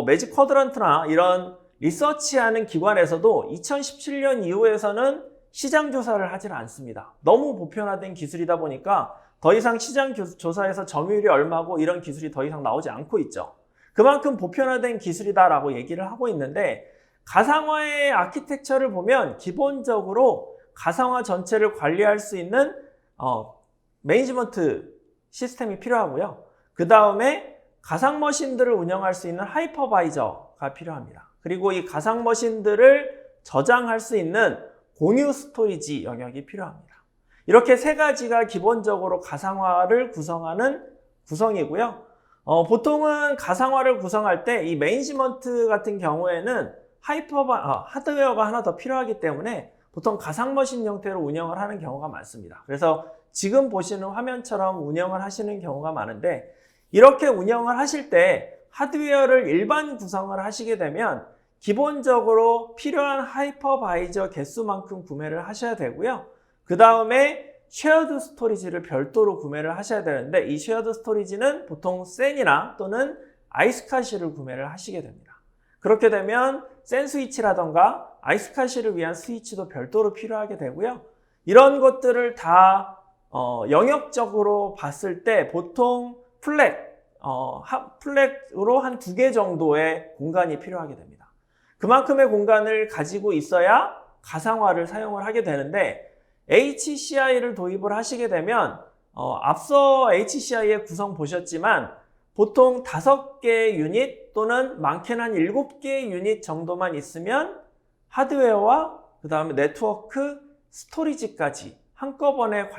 매직 쿼드런트나 이런 리서치하는 기관에서도 2017년 이후에서는 시장 조사를 하지는 않습니다. 너무 보편화된 기술이다 보니까 더 이상 시장 조사에서 점유율이 얼마고 이런 기술이 더 이상 나오지 않고 있죠. 그만큼 보편화된 기술이다라고 얘기를 하고 있는데 가상화의 아키텍처를 보면 기본적으로 가상화 전체를 관리할 수 있는 매니지먼트 시스템이 필요하고요. 그 다음에 가상 머신들을 운영할 수 있는 하이퍼바이저가 필요합니다. 그리고 이 가상 머신들을 저장할 수 있는 공유 스토리지 영역이 필요합니다. 이렇게 세 가지가 기본적으로 가상화를 구성하는 구성이고요. 보통은 가상화를 구성할 때 이 매니지먼트 같은 경우에는 하드웨어가 하나 더 필요하기 때문에 보통 가상 머신 형태로 운영을 하는 경우가 많습니다. 그래서 지금 보시는 화면처럼 운영을 하시는 경우가 많은데 이렇게 운영을 하실 때 하드웨어를 일반 구성을 하시게 되면 기본적으로 필요한 하이퍼바이저 개수만큼 구매를 하셔야 되고요. 그 다음에 쉐어드 스토리지를 별도로 구매를 하셔야 되는데 이 쉐어드 스토리지는 보통 센이나 또는 아이스카시를 구매를 하시게 됩니다. 그렇게 되면 센 스위치라던가 아이스카시를 위한 스위치도 별도로 필요하게 되고요. 이런 것들을 다 영역적으로 봤을 때 보통 플랫으로 한 2개 정도의 공간이 필요하게 됩니다. 그만큼의 공간을 가지고 있어야 가상화를 사용을 하게 되는데 HCI를 도입을 하시게 되면 앞서 HCI의 구성 보셨지만 보통 5개의 유닛 또는 많게는 한 7개의 유닛 정도만 있으면 하드웨어와 그 다음에 네트워크, 스토리지까지 한꺼번에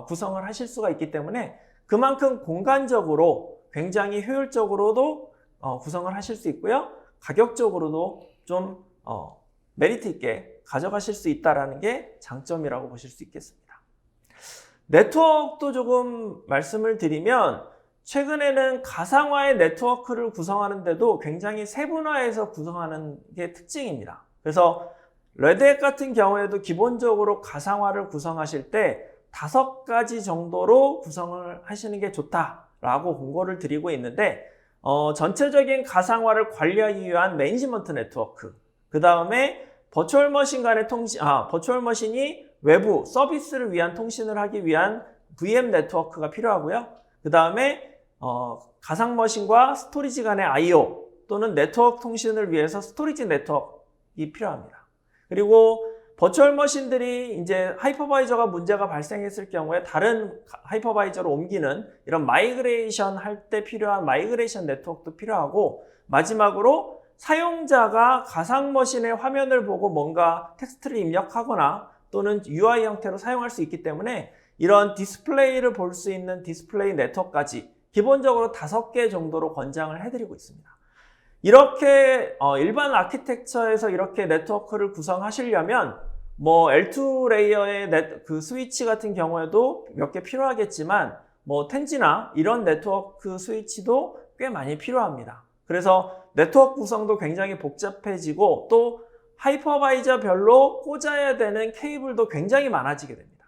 구성을 하실 수가 있기 때문에 그만큼 공간적으로 굉장히 효율적으로도 구성을 하실 수 있고요. 가격적으로도 좀 메리트 있게 가져가실 수 있다는 게 장점이라고 보실 수 있겠습니다. 네트워크도 조금 말씀을 드리면 최근에는 가상화의 네트워크를 구성하는데도 굉장히 세분화해서 구성하는 게 특징입니다. 그래서 레드햇 같은 경우에도 기본적으로 가상화를 구성하실 때 5가지 정도로 구성을 하시는 게 좋다라고 공고를 드리고 있는데 전체적인 가상화를 관리하기 위한 매니지먼트 네트워크. 그 다음에 버추얼 머신 간의 버추얼 머신이 외부 서비스를 위한 통신을 하기 위한 VM 네트워크가 필요하고요. 그 다음에 가상 머신과 스토리지 간의 I/O 또는 네트워크 통신을 위해서 스토리지 네트워크가 필요합니다. 그리고 버추얼 머신들이 이제 하이퍼바이저가 문제가 발생했을 경우에 다른 하이퍼바이저로 옮기는 이런 마이그레이션 할 때 필요한 마이그레이션 네트워크도 필요하고, 마지막으로 사용자가 가상 머신의 화면을 보고 뭔가 텍스트를 입력하거나 또는 UI 형태로 사용할 수 있기 때문에 이런 디스플레이를 볼 수 있는 디스플레이 네트워크까지 기본적으로 5개 정도로 권장을 해드리고 있습니다. 이렇게 일반 아키텍처에서 이렇게 네트워크를 구성하시려면 뭐 L2 레이어의 그 스위치 같은 경우에도 몇 개 필요하겠지만 뭐 텐지나 이런 네트워크 스위치도 꽤 많이 필요합니다. 그래서 네트워크 구성도 굉장히 복잡해지고 또 하이퍼바이저별로 꽂아야 되는 케이블도 굉장히 많아지게 됩니다.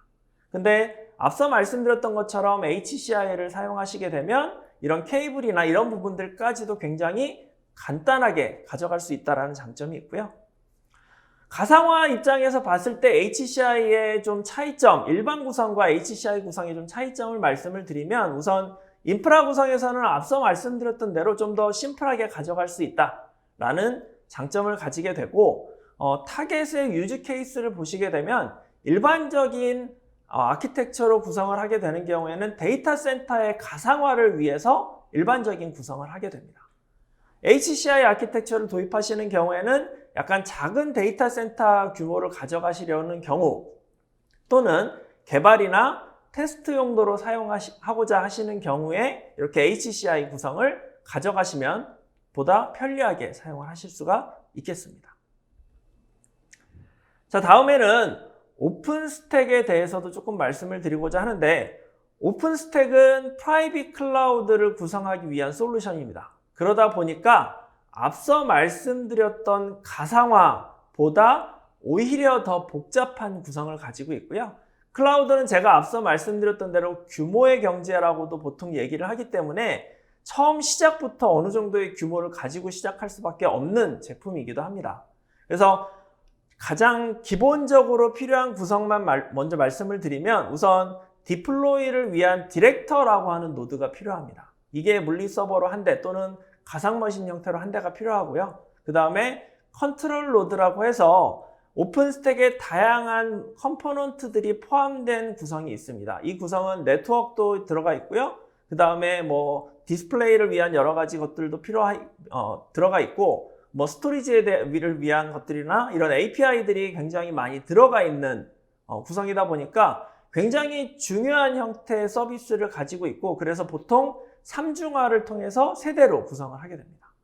근데 앞서 말씀드렸던 것처럼 HCI를 사용하시게 되면 이런 케이블이나 이런 부분들까지도 굉장히 간단하게 가져갈 수 있다는 장점이 있고요. 가상화 입장에서 봤을 때 HCI의 좀 차이점, 일반 구성과 HCI 구성의 좀 차이점을 말씀을 드리면, 우선 인프라 구성에서는 앞서 말씀드렸던 대로 좀 더 심플하게 가져갈 수 있다라는 장점을 가지게 되고, 타겟의 유즈 케이스를 보시게 되면 일반적인 아키텍처로 구성을 하게 되는 경우에는 데이터 센터의 가상화를 위해서 일반적인 구성을 하게 됩니다. HCI 아키텍처를 도입하시는 경우에는 약간 작은 데이터 센터 규모를 가져가시려는 경우, 또는 개발이나 테스트 용도로 사용하고자 하시는 경우에 이렇게 HCI 구성을 가져가시면 보다 편리하게 사용을 하실 수가 있겠습니다. 자, 다음에는 오픈스택에 대해서도 조금 말씀을 드리고자 하는데, 오픈스택은 프라이빗 클라우드를 구성하기 위한 솔루션입니다. 그러다 보니까 앞서 말씀드렸던 가상화보다 오히려 더 복잡한 구성을 가지고 있고요. 클라우드는 제가 앞서 말씀드렸던 대로 규모의 경제라고도 보통 얘기를 하기 때문에 처음 시작부터 어느 정도의 규모를 가지고 시작할 수밖에 없는 제품이기도 합니다. 그래서 가장 기본적으로 필요한 구성만 먼저 말씀을 드리면, 우선 디플로이를 위한 디렉터라고 하는 노드가 필요합니다. 이게 물리 서버로 한 대 또는 가상 머신 형태로 한 대가 필요하고요. 그 다음에 컨트롤 노드라고 해서 오픈스택에 다양한 컴포넌트들이 포함된 구성이 있습니다. 이 구성은 네트워크도 들어가 있고요. 그 다음에 뭐 디스플레이를 위한 여러 가지 것들도 들어가 있고, 뭐 스토리지를 위한 것들이나 이런 API들이 굉장히 많이 들어가 있는 구성이다 보니까 굉장히 중요한 형태의 서비스를 가지고 있고, 그래서 보통 3중화를 통해서 세대로 구성을 하게 됩니다.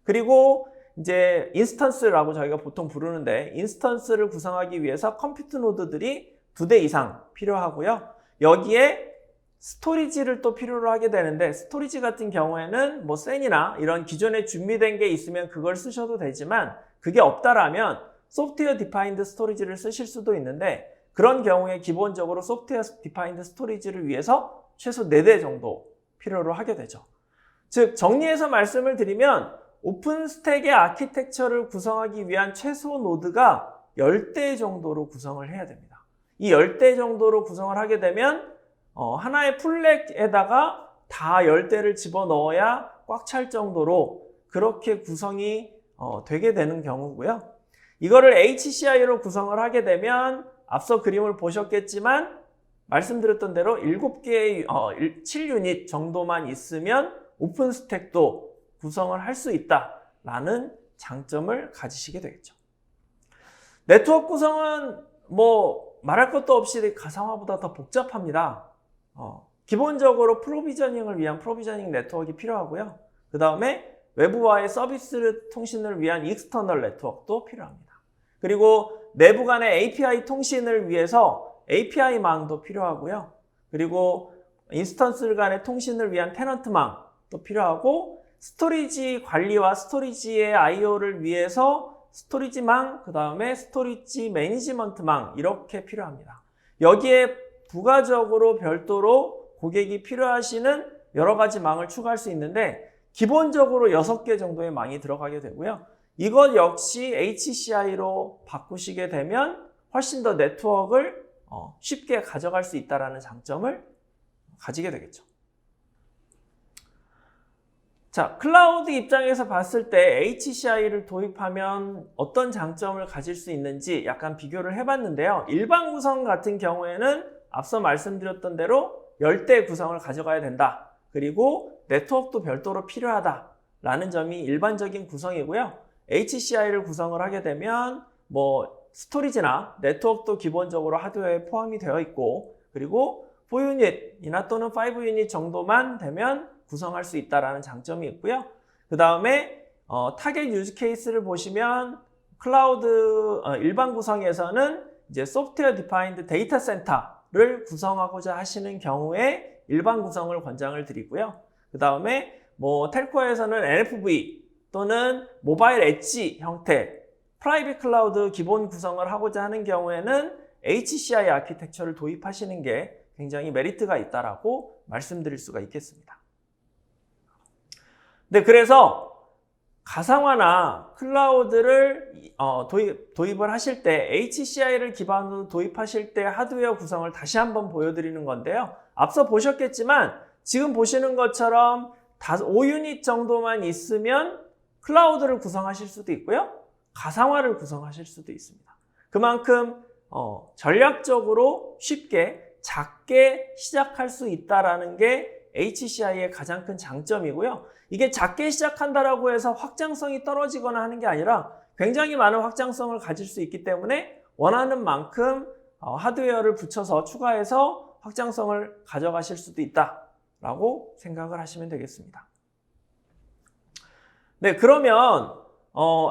그리고 이제 인스턴스라고 저희가 보통 부르는데, 인스턴스를 구성하기 위해서 컴퓨트 노드들이 2대 이상 필요하고요. 여기에 스토리지를 또 필요로 하게 되는데, 스토리지 같은 경우에는 뭐 센이나 이런 기존에 준비된 게 있으면 그걸 쓰셔도 되지만, 그게 없다라면 소프트웨어 디파인드 스토리지를 쓰실 수도 있는데, 그런 경우에 기본적으로 소프트웨어 디파인드 스토리지를 위해서 최소 4대 정도 필요로 하게 되죠. 즉, 정리해서 말씀을 드리면 오픈스택의 아키텍처를 구성하기 위한 최소 노드가 10대 정도로 구성을 해야 됩니다. 이 10대 정도로 구성을 하게 되면 하나의 풀렉에다가 다 10대를 집어넣어야 꽉 찰 정도로 그렇게 구성이 되게 되는 경우고요. 이거를 HCI로 구성을 하게 되면 앞서 그림을 보셨겠지만 말씀드렸던 대로 7개의 7유닛 정도만 있으면 오픈스택도 구성을 할 수 있다라는 장점을 가지시게 되겠죠. 네트워크 구성은 뭐 말할 것도 없이 가상화보다 더 복잡합니다. 기본적으로 프로비저닝을 위한 프로비저닝 네트워크가 필요하고요. 그 다음에 외부와의 서비스 통신을 위한 익스터널 네트워크도 필요합니다. 그리고 내부 간의 API 통신을 위해서 API망도 필요하고요. 그리고 인스턴스 간의 통신을 위한 테넌트망도 필요하고, 스토리지 관리와 스토리지의 I/O를 위해서 스토리지망, 그 다음에 스토리지 매니지먼트망, 이렇게 필요합니다. 여기에 부가적으로 별도로 고객이 필요하시는 여러 가지 망을 추가할 수 있는데, 기본적으로 6개 정도의 망이 들어가게 되고요. 이것 역시 HCI로 바꾸시게 되면 훨씬 더 네트워크를 쉽게 가져갈 수 있다는 장점을 가지게 되겠죠. 자, 클라우드 입장에서 봤을 때 HCI를 도입하면 어떤 장점을 가질 수 있는지 약간 비교를 해봤는데요. 일반 구성 같은 경우에는 앞서 말씀드렸던 대로 열대 구성을 가져가야 된다. 그리고 네트워크도 별도로 필요하다라는 점이 일반적인 구성이고요. HCI를 구성을 하게 되면 뭐 스토리지나 네트워크도 기본적으로 하드웨어에 포함이 되어 있고, 그리고 4유닛이나 또는 5유닛 정도만 되면 구성할 수 있다는 장점이 있고요. 그 다음에 타겟 유즈 케이스를 보시면 클라우드 일반 구성에서는 이제 소프트웨어 디파인드 데이터 센터를 구성하고자 하시는 경우에 일반 구성을 권장을 드리고요. 그 다음에 뭐 텔코에서는 NFV 또는 모바일 엣지 형태 프라이빗 클라우드 기본 구성을 하고자 하는 경우에는 HCI 아키텍처를 도입하시는 게 굉장히 메리트가 있다라고 말씀드릴 수가 있겠습니다. 네, 그래서 가상화나 클라우드를 도입을 하실 때 HCI를 기반으로 도입하실 때 하드웨어 구성을 다시 한번 보여드리는 건데요. 앞서 보셨겠지만 지금 보시는 것처럼 5유닛 정도만 있으면 클라우드를 구성하실 수도 있고요. 가상화를 구성하실 수도 있습니다. 그만큼 전략적으로 쉽게 작게 시작할 수 있다는 게 HCI의 가장 큰 장점이고요. 이게 작게 시작한다라고 해서 확장성이 떨어지거나 하는 게 아니라 굉장히 많은 확장성을 가질 수 있기 때문에 원하는 만큼 하드웨어를 붙여서 추가해서 확장성을 가져가실 수도 있다라고 생각을 하시면 되겠습니다. 네, 그러면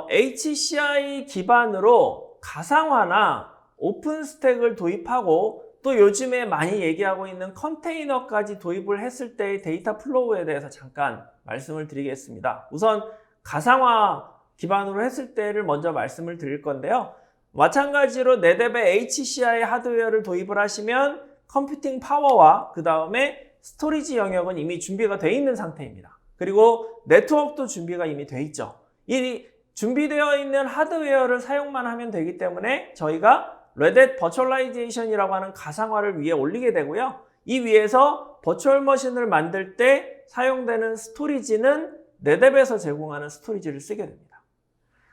HCI 기반으로 가상화나 오픈 스택을 도입하고 또 요즘에 많이 얘기하고 있는 컨테이너까지 도입을 했을 때의 데이터 플로우에 대해서 잠깐 말씀을 드리겠습니다. 우선 가상화 기반으로 했을 때를 먼저 말씀을 드릴 건데요. 마찬가지로 네뎁의 HCI 하드웨어를 도입을 하시면 컴퓨팅 파워와 그 다음에 스토리지 영역은 이미 준비가 되어 있는 상태입니다. 그리고 네트워크도 준비가 이미 되어 있죠. 이 준비되어 있는 하드웨어를 사용만 하면 되기 때문에 저희가 레댓 버추얼라이제이션이라고 하는 가상화를 위에 올리게 되고요. 이 위에서 버추얼 머신을 만들 때 사용되는 스토리지는 네뎁에서 제공하는 스토리지를 쓰게 됩니다.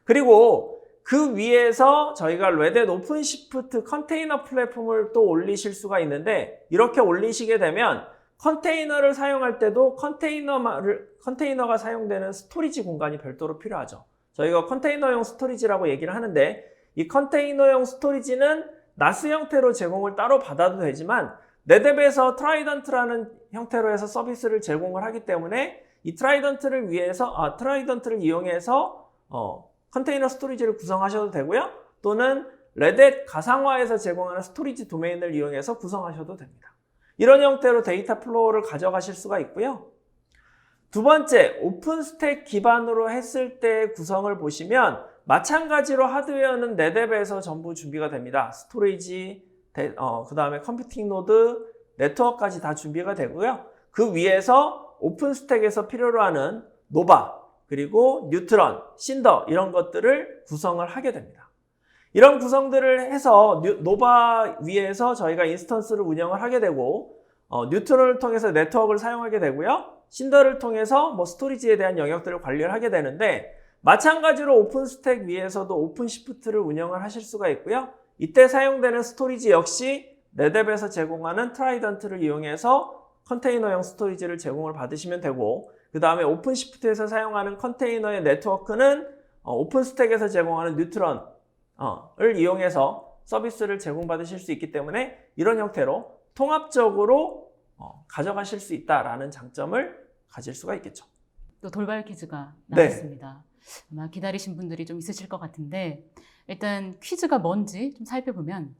그리고 그 위에서 저희가 레댓 오픈시프트 컨테이너 플랫폼을 또 올리실 수가 있는데, 이렇게 올리시게 되면 컨테이너를 사용할 때도 컨테이너가 사용되는 스토리지 공간이 별도로 필요하죠. 저희가 컨테이너용 스토리지라고 얘기를 하는데, 이 컨테이너용 스토리지는 나스 형태로 제공을 따로 받아도 되지만 네뎁에서 트라이던트라는 형태로 해서 서비스를 제공을 하기 때문에 이 트라이던트를 이용해서 컨테이너 스토리지를 구성하셔도 되고요. 또는 레댓 가상화에서 제공하는 스토리지 도메인을 이용해서 구성하셔도 됩니다. 이런 형태로 데이터 플로우를 가져가실 수가 있고요. 두 번째, 오픈 스택 기반으로 했을 때 구성을 보시면 마찬가지로 하드웨어는 네뎁에서 전부 준비가 됩니다. 스토리지, 그 다음에 컴퓨팅 노드, 네트워크까지 다 준비가 되고요. 그 위에서 오픈 스택에서 필요로 하는 노바, 그리고 뉴트런, 신더 이런 것들을 구성을 하게 됩니다. 이런 구성들을 해서 노바 위에서 저희가 인스턴스를 운영을 하게 되고, 뉴트런을 통해서 네트워크를 사용하게 되고요. 신더를 통해서 뭐 스토리지에 대한 영역들을 관리를 하게 되는데, 마찬가지로 오픈 스택 위에서도 오픈 시프트를 운영을 하실 수가 있고요. 이때 사용되는 스토리지 역시 네뎁에서 제공하는 트라이던트를 이용해서 컨테이너형 스토리지를 제공을 받으시면 되고, 그 다음에 오픈 시프트에서 사용하는 컨테이너의 네트워크는 오픈 스택에서 제공하는 뉴트런을 이용해서 서비스를 제공받으실 수 있기 때문에 이런 형태로 통합적으로 가져가실 수 있다라는 장점을 가질 수가 있겠죠. 또 돌발 퀴즈가 네. 나왔습니다. 아마 기다리신 분들이 좀 있으실 것 같은데, 일단 퀴즈가 뭔지 좀 살펴보면,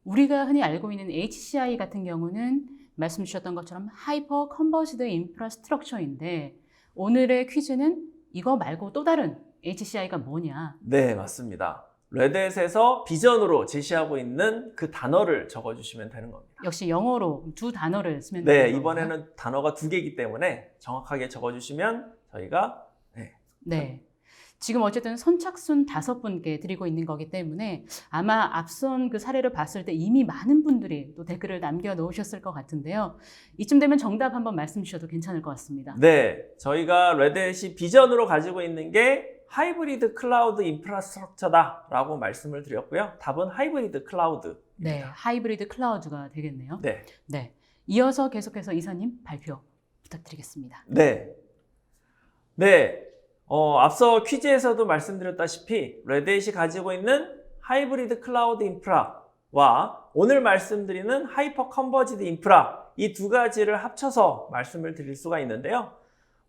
우리가 흔히 알고 있는 HCI 같은 경우는 말씀 주셨던 것처럼 하이퍼 컨버지드 인프라스트럭처인데, 오늘의 퀴즈는 이거 말고 또 다른 HCI가 뭐냐? 네, 맞습니다. 레댓에서 비전으로 제시하고 있는 그 단어를 적어주시면 되는 겁니다. 역시 영어로 두 단어를 쓰면 네, 되는 건가요? 이번에는 단어가 2개이기 때문에 정확하게 적어주시면 저희가 네. 지금 어쨌든 선착순 5분께 드리고 있는 거기 때문에 아마 앞선 그 사례를 봤을 때 이미 많은 분들이 또 댓글을 남겨놓으셨을 것 같은데요. 이쯤 되면 정답 한번 말씀 주셔도 괜찮을 것 같습니다. 네, 저희가 레드햇이 비전으로 가지고 있는 게 하이브리드 클라우드 인프라스트럭처다라고 말씀을 드렸고요. 답은 하이브리드 클라우드. 네, 하이브리드 클라우드가 되겠네요. 네. 네. 이어서 계속해서 이사님 발표 부탁드리겠습니다. 네. 네. 앞서 퀴즈에서도 말씀드렸다시피 레드햇이 가지고 있는 하이브리드 클라우드 인프라와 오늘 말씀드리는 하이퍼 컨버지드 인프라 이 두 가지를 합쳐서 말씀을 드릴 수가 있는데요.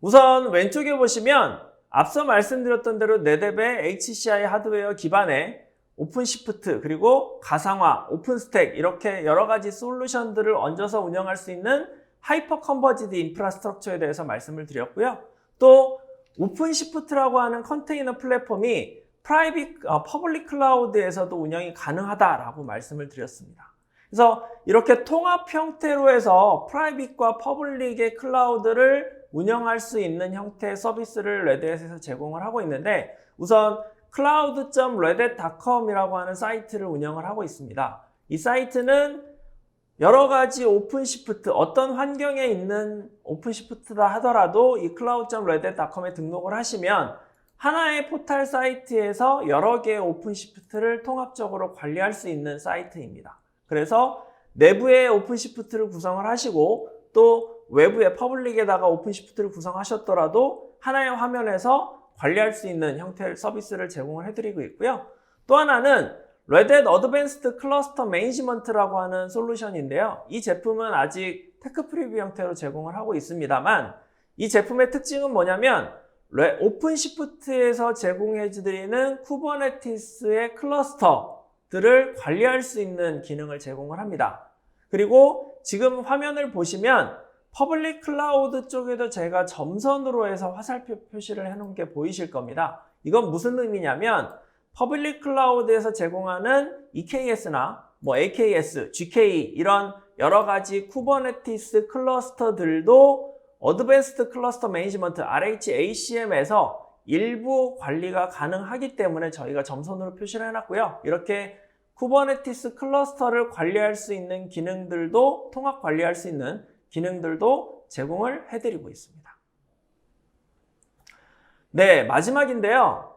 우선 왼쪽에 보시면 앞서 말씀드렸던 대로 네뎁의 HCI 하드웨어 기반의 오픈시프트 그리고 가상화, 오픈스택 이렇게 여러 가지 솔루션들을 얹어서 운영할 수 있는 하이퍼 컨버지드 인프라스트럭처에 대해서 말씀을 드렸고요. 또 오픈시프트라고 하는 컨테이너 플랫폼이 퍼블릭 클라우드에서도 운영이 가능하다라고 말씀을 드렸습니다. 그래서 이렇게 통합 형태로 해서 프라이빗과 퍼블릭의 클라우드를 운영할 수 있는 형태의 서비스를 레드햇에서 제공을 하고 있는데 우선 cloud.redhat.com이라고 하는 사이트를 운영을 하고 있습니다. 이 사이트는 여러 가지 오픈시프트, 어떤 환경에 있는 오픈시프트다 하더라도 이 cloud.redhat.com에 등록을 하시면 하나의 포털 사이트에서 여러 개의 오픈시프트를 통합적으로 관리할 수 있는 사이트입니다. 그래서 내부에 오픈시프트를 구성을 하시고 또 외부에 퍼블릭에다가 오픈시프트를 구성하셨더라도 하나의 화면에서 관리할 수 있는 형태의 서비스를 제공을 해드리고 있고요. 또 하나는 Red Hat Advanced Cluster Management라고 하는 솔루션인데요. 이 제품은 아직 테크 프리뷰 형태로 제공을 하고 있습니다만 이 제품의 특징은 뭐냐면 오픈시프트에서 제공해드리는 쿠버네티스의 클러스터들을 관리할 수 있는 기능을 제공을 합니다. 그리고 지금 화면을 보시면 퍼블릭 클라우드 쪽에도 제가 점선으로 해서 화살표 표시를 해놓은 게 보이실 겁니다. 이건 무슨 의미냐면 퍼블릭 클라우드에서 제공하는 EKS나 AKS, GKE 이런 여러 가지 쿠버네티스 클러스터들도 어드밴스드 클러스터 매니지먼트 RHACM에서 일부 관리가 가능하기 때문에 저희가 점선으로 표시를 해놨고요. 이렇게 쿠버네티스 클러스터를 관리할 수 있는 기능들도 통합 관리할 수 있는 기능들도 제공을 해드리고 있습니다. 네, 마지막인데요.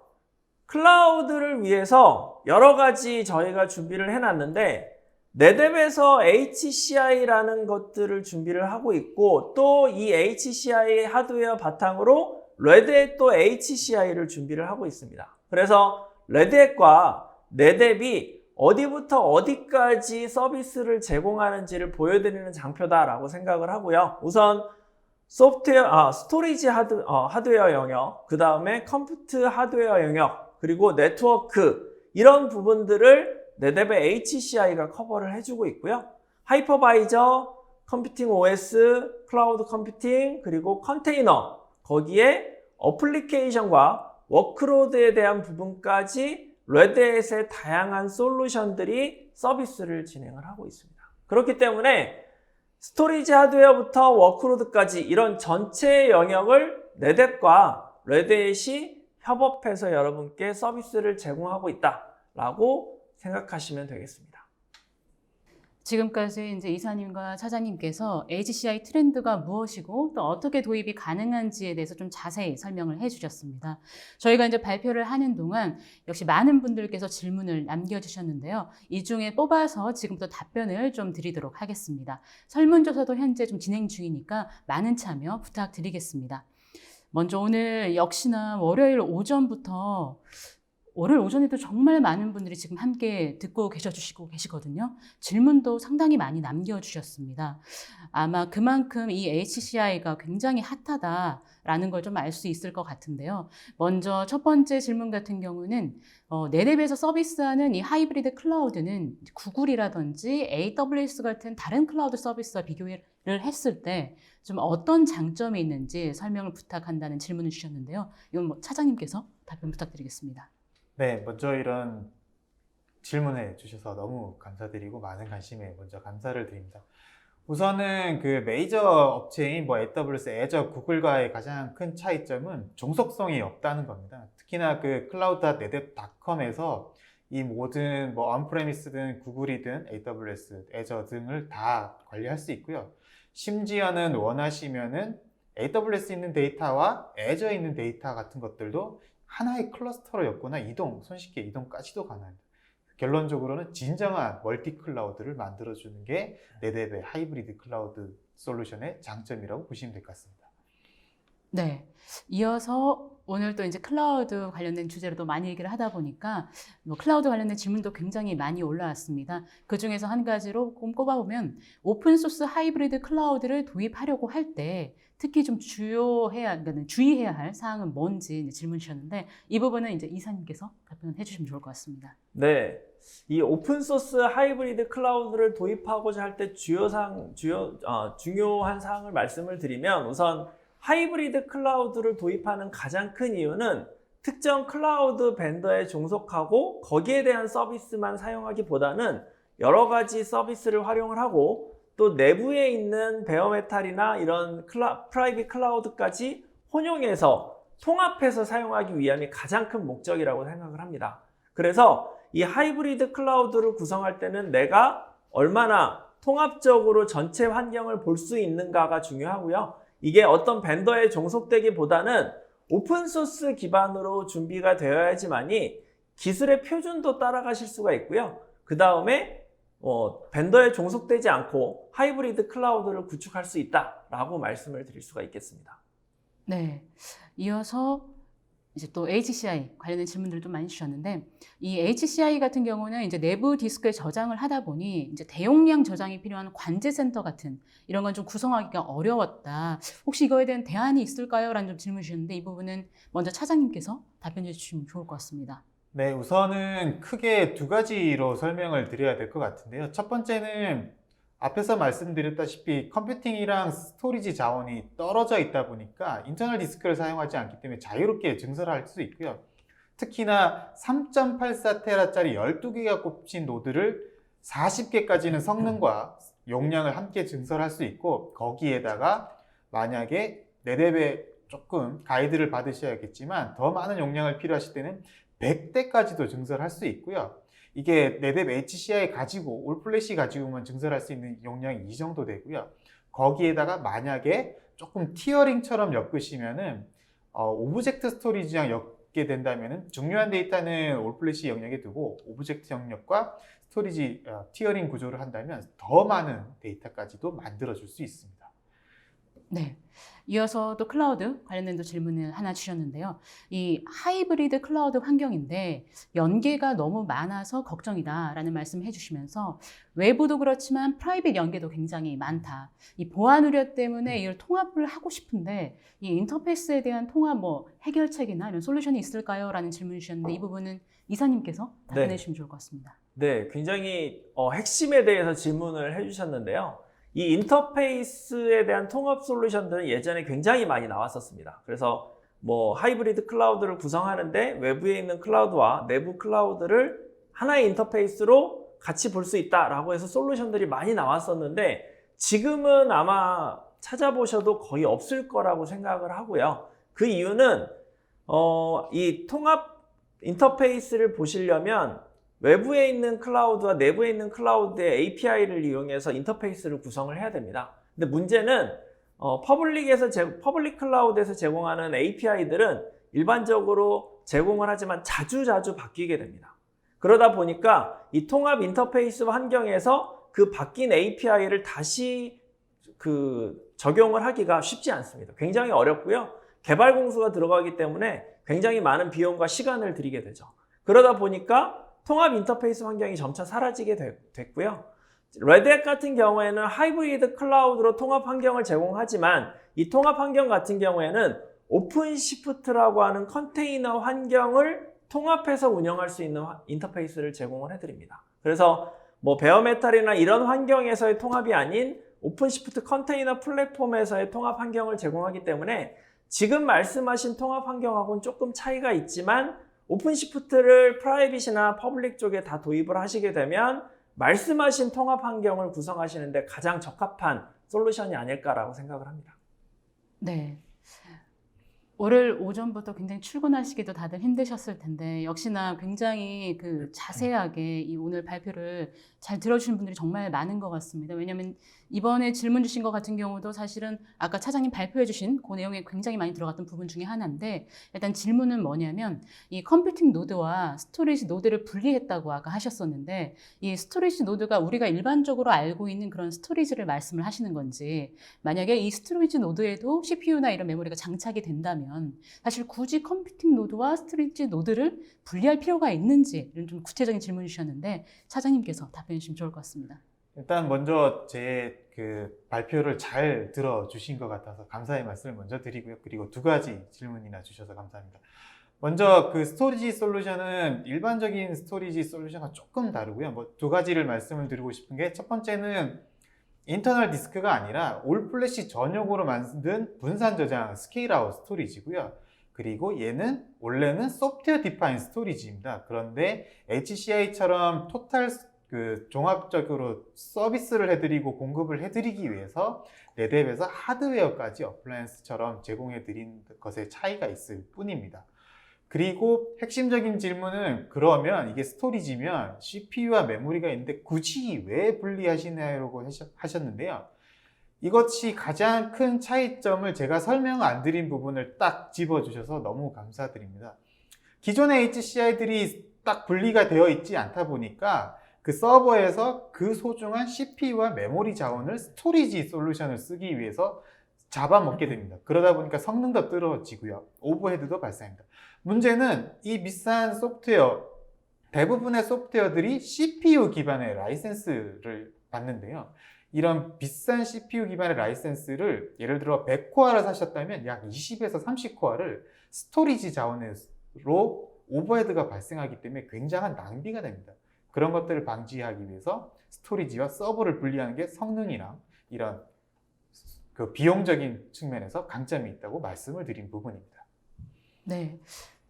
클라우드를 위해서 여러 가지 저희가 준비를 해놨는데 네뎁에서 HCI라는 것들을 준비를 하고 있고 또 이 HCI 하드웨어 바탕으로 레드햇도 HCI를 준비를 하고 있습니다. 그래서 레드햇과 네뎁이 어디부터 어디까지 서비스를 제공하는지를 보여드리는 장표다라고 생각을 하고요. 우선 스토리지 하드웨어 영역, 그 다음에 컴퓨트 하드웨어 영역, 그리고 네트워크 이런 부분들을 네뎁의 HCI가 커버를 해주고 있고요. 하이퍼바이저, 컴퓨팅 OS, 클라우드 컴퓨팅, 그리고 컨테이너, 거기에 어플리케이션과 워크로드에 대한 부분까지 레드햇의 다양한 솔루션들이 서비스를 진행을 하고 있습니다. 그렇기 때문에 스토리지 하드웨어부터 워크로드까지 이런 전체 영역을 네뎁과 레드햇이 협업해서 여러분께 서비스를 제공하고 있다라고 생각하시면 되겠습니다. 지금까지 이제 이사님과 차장님께서 HCI 트렌드가 무엇이고 또 어떻게 도입이 가능한지에 대해서 좀 자세히 설명을 해주셨습니다. 저희가 이제 발표를 하는 동안 역시 많은 분들께서 질문을 남겨주셨는데요. 이 중에 뽑아서 지금부터 답변을 좀 드리도록 하겠습니다. 설문조사도 현재 좀 진행 중이니까 많은 참여 부탁드리겠습니다. 먼저 오늘 역시나 월요일 오전에도 정말 많은 분들이 지금 함께 듣고 계시거든요. 질문도 상당히 많이 남겨주셨습니다. 아마 그만큼 이 HCI가 굉장히 핫하다라는 걸 좀 알 수 있을 것 같은데요. 먼저 첫 번째 질문 같은 경우는 네뎁에서 서비스하는 이 하이브리드 클라우드는 구글이라든지 AWS 같은 다른 클라우드 서비스와 비교를 했을 때 좀 어떤 장점이 있는지 설명을 부탁한다는 질문을 주셨는데요. 이건 차장님께서 답변 부탁드리겠습니다. 네, 먼저 이런 질문해 주셔서 너무 감사드리고 많은 관심에 먼저 감사를 드립니다. 우선은 그 메이저 업체인 뭐 AWS, 애저, 구글과의 가장 큰 차이점은 종속성이 없다는 겁니다. 특히나 그 cloud.netapp.com에서 이 모든 뭐 언프레미스든 구글이든 AWS, 애저 등을 다 관리할 수 있고요. 심지어는 원하시면은 AWS 있는 데이터와 애저에 있는 데이터 같은 것들도 하나의 클러스터로 엮거나 손쉽게 이동까지도 가능합니다. 결론적으로는 진정한 멀티 클라우드를 만들어주는 게 네뎁의 하이브리드 클라우드 솔루션의 장점이라고 보시면 될 것 같습니다. 네. 이어서 오늘 또 이제 클라우드 관련된 주제로 또 많이 얘기를 하다 보니까 뭐 클라우드 관련된 질문도 굉장히 많이 올라왔습니다. 그 중에서 한 가지로 꼽아보면 오픈소스 하이브리드 클라우드를 도입하려고 할 때 특히 좀 그러니까 주의해야 할 사항은 뭔지 이제 질문 주셨는데 이 부분은 이제 이사님께서 답변해 주시면 좋을 것 같습니다. 네. 이 오픈소스 하이브리드 클라우드를 도입하고자 할 때 중요한 사항을 말씀을 드리면 우선 하이브리드 클라우드를 도입하는 가장 큰 이유는 특정 클라우드 벤더에 종속하고 거기에 대한 서비스만 사용하기보다는 여러 가지 서비스를 활용을 하고 또 내부에 있는 베어메탈이나 이런 프라이빗 클라우드까지 혼용해서 통합해서 사용하기 위함이 가장 큰 목적이라고 생각을 합니다. 그래서 이 하이브리드 클라우드를 구성할 때는 내가 얼마나 통합적으로 전체 환경을 볼 수 있는가가 중요하고요. 이게 어떤 벤더에 종속되기보다는 오픈소스 기반으로 준비가 되어야지만이 기술의 표준도 따라가실 수가 있고요. 그 다음에 벤더에 종속되지 않고 하이브리드 클라우드를 구축할 수 있다라고 말씀을 드릴 수가 있겠습니다. 네. 이어서 이제 또 HCI 관련된 질문들도 많이 주셨는데 이 HCI 같은 경우는 이제 내부 디스크에 저장을 하다 보니 이제 대용량 저장이 필요한 관제 센터 같은 이런 건 좀 구성하기가 어려웠다. 혹시 이거에 대한 대안이 있을까요? 라는 좀 질문 주셨는데 이 부분은 먼저 차장님께서 답변해 주시면 좋을 것 같습니다. 네, 우선은 크게 두 가지로 설명을 드려야 될 것 같은데요. 첫 번째는 앞에서 말씀드렸다시피 컴퓨팅이랑 스토리지 자원이 떨어져 있다 보니까 인터널 디스크를 사용하지 않기 때문에 자유롭게 증설할 수 있고요. 특히나 3.84테라짜리 12개가 꼽힌 노드를 40개까지는 성능과 용량을 함께 증설할 수 있고 거기에다가 만약에 네뎁에 조금 가이드를 받으셔야겠지만 더 많은 용량을 필요하실 때는 100대까지도 증설할 수 있고요. 이게 네뎁 HCI 가지고 올플래시 가지고만 증설할 수 있는 용량이 이 정도 되고요. 거기에다가 만약에 조금 티어링처럼 엮으시면은 오브젝트 스토리지랑 엮게 된다면은 중요한 데이터는 올플래시 영역에 두고 오브젝트 영역과 스토리지 티어링 구조를 한다면 더 많은 데이터까지도 만들어줄 수 있습니다. 네. 이어서 또 클라우드 관련된 또 질문을 하나 주셨는데요. 이 하이브리드 클라우드 환경인데 연계가 너무 많아서 걱정이다라는 말씀을 해주시면서 외부도 그렇지만 프라이빗 연계도 굉장히 많다. 이 보안 우려 때문에 이걸 통합을 하고 싶은데 이 인터페이스에 대한 통합 해결책이나 이런 솔루션이 있을까요? 라는 질문을 주셨는데 이 부분은 이사님께서 답변해 주시면 좋을 것 같습니다. 네, 굉장히 핵심에 대해서 질문을 해주셨는데요. 이 인터페이스에 대한 통합 솔루션들은 예전에 굉장히 많이 나왔었습니다. 그래서 뭐 하이브리드 클라우드를 구성하는데 외부에 있는 클라우드와 내부 클라우드를 하나의 인터페이스로 같이 볼 수 있다라고 해서 솔루션들이 많이 나왔었는데 지금은 아마 찾아보셔도 거의 없을 거라고 생각을 하고요. 그 이유는 이 통합 인터페이스를 보시려면 외부에 있는 클라우드와 내부에 있는 클라우드의 API를 이용해서 인터페이스를 구성을 해야 됩니다. 근데 문제는 퍼블릭 클라우드에서 제공하는 API들은 일반적으로 제공을 하지만 자주 바뀌게 됩니다. 그러다 보니까 이 통합 인터페이스 환경에서 그 바뀐 API를 다시 적용을 하기가 쉽지 않습니다. 굉장히 어렵고요. 개발 공수가 들어가기 때문에 굉장히 많은 비용과 시간을 들이게 되죠. 그러다 보니까 통합 인터페이스 환경이 점차 사라지게 됐고요. 레드햇 같은 경우에는 하이브리드 클라우드로 통합 환경을 제공하지만 이 통합 환경 같은 경우에는 오픈시프트라고 하는 컨테이너 환경을 통합해서 운영할 수 있는 인터페이스를 제공을 해드립니다. 그래서 뭐 베어메탈이나 이런 환경에서의 통합이 아닌 오픈시프트 컨테이너 플랫폼에서의 통합 환경을 제공하기 때문에 지금 말씀하신 통합 환경하고는 조금 차이가 있지만 오픈시프트를 프라이빗이나 퍼블릭 쪽에 다 도입을 하시게 되면 말씀하신 통합 환경을 구성하시는데 가장 적합한 솔루션이 아닐까라고 생각을 합니다. 네. 월요일 오전부터 굉장히 출근하시기도 다들 힘드셨을 텐데 역시나 굉장히 그 자세하게 이 오늘 발표를 잘 들어주신 분들이 정말 많은 것 같습니다. 왜냐하면 이번에 질문 주신 것 같은 경우도 사실은 아까 차장님 발표해 주신 그 내용에 굉장히 많이 들어갔던 부분 중에 하나인데 일단 질문은 뭐냐면 이 컴퓨팅 노드와 스토리지 노드를 분리했다고 아까 하셨었는데 이 스토리지 노드가 우리가 일반적으로 알고 있는 그런 스토리지를 말씀을 하시는 건지 만약에 이 스토리지 노드에도 CPU나 이런 메모리가 장착이 된다면 사실 굳이 컴퓨팅 노드와 스토리지 노드를 분리할 필요가 있는지 이런 좀 구체적인 질문 주셨는데 차장님께서 답변해 주시면 좋을 것 같습니다. 일단 먼저 제 그 발표를 잘 들어주신 것 같아서 감사의 말씀을 먼저 드리고요. 그리고 두 가지 질문이나 주셔서 감사합니다. 먼저 그 스토리지 솔루션은 일반적인 스토리지 솔루션과 조금 다르고요. 뭐 두 가지를 말씀을 드리고 싶은 게 첫 번째는 인터널 디스크가 아니라 올 플래시 전용으로 만든 분산 저장 스케일 아웃 스토리지고요. 그리고 얘는 원래는 소프트웨어 디파인 스토리지입니다. 그런데 HCI처럼 토탈 그 종합적으로 서비스를 해드리고 공급을 해드리기 위해서 네뎁에서 하드웨어까지 어플라이언스처럼 제공해드린 것의 차이가 있을 뿐입니다. 그리고 핵심적인 질문은 그러면 이게 스토리지면 CPU와 메모리가 있는데 굳이 왜 분리하시냐고 하셨는데요. 이것이 가장 큰 차이점을 제가 설명 안 드린 부분을 딱 집어주셔서 너무 감사드립니다. 기존의 HCI들이 딱 분리가 되어 있지 않다 보니까 그 서버에서 그 소중한 CPU와 메모리 자원을 스토리지 솔루션을 쓰기 위해서 잡아먹게 됩니다. 그러다 보니까 성능도 떨어지고요. 오버헤드도 발생합니다. 문제는 이 비싼 소프트웨어, 대부분의 소프트웨어들이 CPU 기반의 라이센스를 받는데요. 이런 비싼 CPU 기반의 라이센스를 예를 들어 100코어를 사셨다면 약 20에서 30코어를 스토리지 자원으로 오버헤드가 발생하기 때문에 굉장한 낭비가 됩니다. 그런 것들을 방지하기 위해서 스토리지와 서버를 분리하는 게 성능이랑 이런 그 비용적인 측면에서 강점이 있다고 말씀을 드린 부분입니다. 네.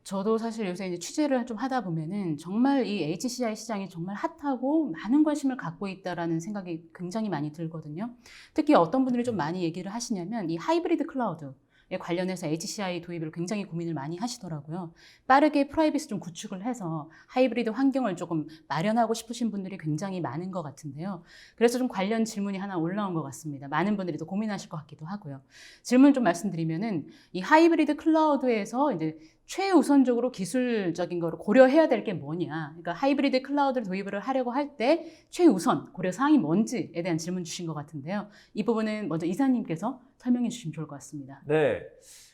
저도 사실 요새 이제 취재를 좀 하다 보면은 정말 이 HCI 시장이 정말 핫하고 많은 관심을 갖고 있다라는 생각이 굉장히 많이 들거든요. 특히 어떤 분들이 좀 많이 얘기를 하시냐면 이 하이브리드 클라우드에 관련해서 HCI 도입을 굉장히 고민을 많이 하시더라고요. 빠르게 프라이빗을 좀 구축을 해서 하이브리드 환경을 조금 마련하고 싶으신 분들이 굉장히 많은 것 같은데요. 그래서 좀 관련 질문이 하나 올라온 것 같습니다. 많은 분들이 또 고민하실 것 같기도 하고요. 질문 좀 말씀드리면은 이 하이브리드 클라우드에서 이제 최우선적으로 기술적인 거를 고려해야 될 게 뭐냐. 그러니까 하이브리드 클라우드를 도입을 하려고 할 때 최우선 고려 사항이 뭔지에 대한 질문 주신 것 같은데요. 이 부분은 먼저 이사님께서 설명해 주시면 좋을 것 같습니다. 네.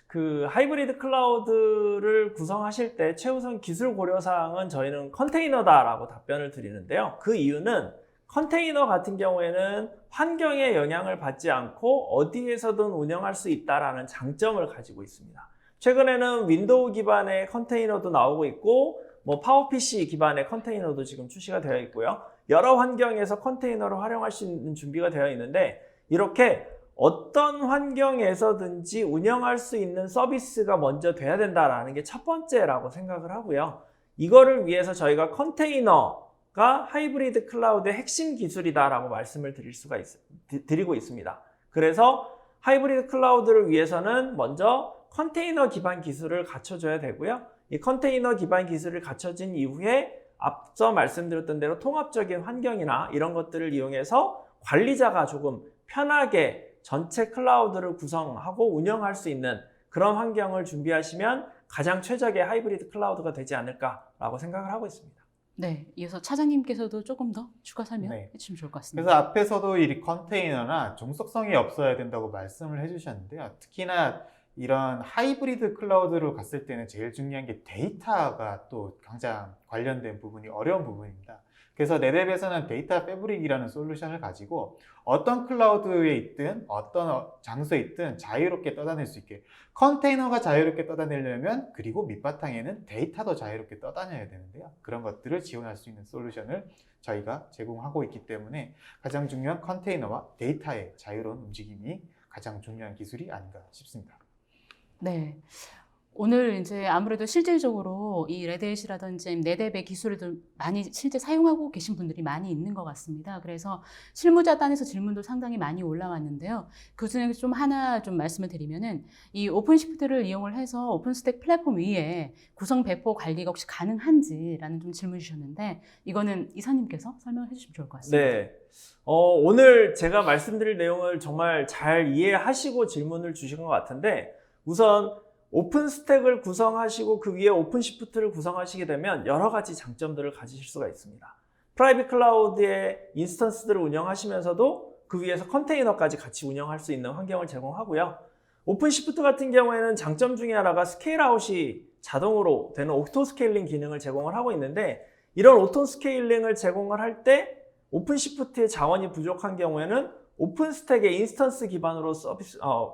그 하이브리드 클라우드를 구성하실 때 최우선 기술 고려 사항은 저희는 컨테이너다라고 답변을 드리는데요. 그 이유는 컨테이너 같은 경우에는 환경에 영향을 받지 않고 어디에서든 운영할 수 있다라는 장점을 가지고 있습니다. 최근에는 윈도우 기반의 컨테이너도 나오고 있고 뭐 파워PC 기반의 컨테이너도 지금 출시가 되어 있고요. 여러 환경에서 컨테이너를 활용할 수 있는 준비가 되어 있는데 이렇게 어떤 환경에서든지 운영할 수 있는 서비스가 먼저 돼야 된다라는 게 첫 번째라고 생각을 하고요. 이거를 위해서 저희가 컨테이너가 하이브리드 클라우드의 핵심 기술이다라고 말씀을 드리고 있습니다. 그래서 하이브리드 클라우드를 위해서는 먼저 컨테이너 기반 기술을 갖춰줘야 되고요. 이 컨테이너 기반 기술을 갖춰진 이후에 앞서 말씀드렸던 대로 통합적인 환경이나 이런 것들을 이용해서 관리자가 조금 편하게 전체 클라우드를 구성하고 운영할 수 있는 그런 환경을 준비하시면 가장 최적의 하이브리드 클라우드가 되지 않을까라고 생각을 하고 있습니다. 네, 이어서 차장님께서도 조금 더 추가 설명해 주시면 좋을 것 같습니다. 그래서 앞에서도 이 컨테이너나 종속성이 없어야 된다고 말씀을 해주셨는데요. 특히나 이런 하이브리드 클라우드로 갔을 때는 제일 중요한 게 데이터가 또 가장 관련된 부분이 어려운 부분입니다. 그래서 네뎁에서는 데이터 패브릭이라는 솔루션을 가지고 어떤 클라우드에 있든 어떤 장소에 있든 자유롭게 떠다닐 수 있게 컨테이너가 자유롭게 떠다니려면 그리고 밑바탕에는 데이터도 자유롭게 떠다녀야 되는데요. 그런 것들을 지원할 수 있는 솔루션을 저희가 제공하고 있기 때문에 가장 중요한 컨테이너와 데이터의 자유로운 움직임이 가장 중요한 기술이 아닌가 싶습니다. 네. 오늘 이제 아무래도 실질적으로 이 레드햇이라든지 네뎁의 기술을 많이 실제 사용하고 계신 분들이 많이 있는 것 같습니다. 그래서 실무자 단에서 질문도 상당히 많이 올라왔는데요. 그중에 좀 하나 좀 말씀을 드리면은 이 오픈시프트를 이용을 해서 오픈스택 플랫폼 위에 구성 배포 관리가 혹시 가능한지라는 좀 질문 주셨는데 이거는 이사님께서 설명을 해주시면 좋을 것 같습니다. 네. 오늘 제가 말씀드릴 내용을 정말 잘 이해하시고 질문을 주신 것 같은데 우선 오픈스택을 구성하시고 그 위에 오픈시프트를 구성하시게 되면 여러 가지 장점들을 가지실 수가 있습니다. 프라이빗 클라우드의 인스턴스들을 운영하시면서도 그 위에서 컨테이너까지 같이 운영할 수 있는 환경을 제공하고요. 오픈시프트 같은 경우에는 장점 중에 하나가 스케일아웃이 자동으로 되는 오토 스케일링 기능을 제공을 하고 있는데 이런 오토 스케일링을 제공을 할 때 오픈시프트의 자원이 부족한 경우에는 오픈스택의 인스턴스 기반으로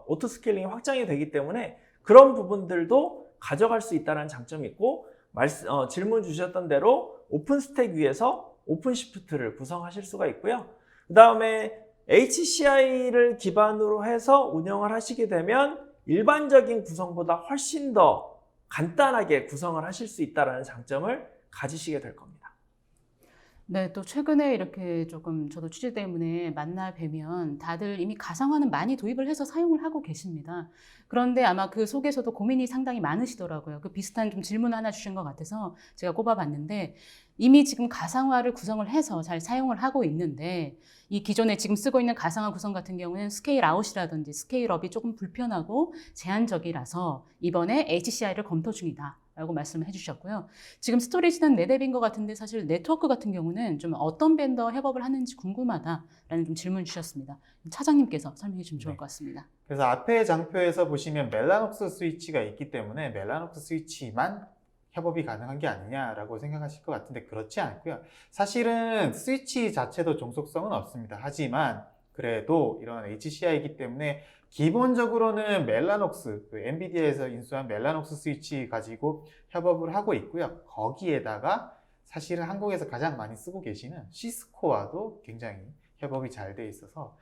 오토 스케일링이 확장이 되기 때문에 그런 부분들도 가져갈 수 있다는 장점이 있고 질문 주셨던 대로 오픈스택 위에서 오픈시프트를 구성하실 수가 있고요. 그 다음에 HCI를 기반으로 해서 운영을 하시게 되면 일반적인 구성보다 훨씬 더 간단하게 구성을 하실 수 있다는 장점을 가지시게 될 겁니다. 네, 또 최근에 이렇게 조금 저도 취재 때문에 만나 뵈면 다들 이미 가상화는 많이 도입을 해서 사용을 하고 계십니다. 그런데 아마 그 속에서도 고민이 상당히 많으시더라고요. 그 비슷한 좀 질문 하나 주신 것 같아서 제가 꼽아봤는데 이미 지금 가상화를 구성을 해서 잘 사용을 하고 있는데 이 기존에 지금 쓰고 있는 가상화 구성 같은 경우는 스케일 아웃이라든지 스케일 업이 조금 불편하고 제한적이라서 이번에 HCI를 검토 중이다. 라고 말씀을 해주셨고요. 지금 스토리지는 네뎁인 것 같은데 사실 네트워크 같은 경우는 좀 어떤 벤더 협업을 하는지 궁금하다라는 좀 질문 주셨습니다. 차장님께서 설명해 주시면 좋을 것 같습니다. 그래서 앞에 장표에서 보시면 멜라녹스 스위치가 있기 때문에 멜라녹스 스위치만 협업이 가능한 게 아니냐라고 생각하실 것 같은데 그렇지 않고요. 사실은 스위치 자체도 종속성은 없습니다. 하지만 그래도 이런 HCI이기 때문에 기본적으로는 멜라녹스, 엔비디아에서 인수한 멜라녹스 스위치 가지고 협업을 하고 있고요. 거기에다가 사실은 한국에서 가장 많이 쓰고 계시는 시스코와도 굉장히 협업이 잘 돼 있어서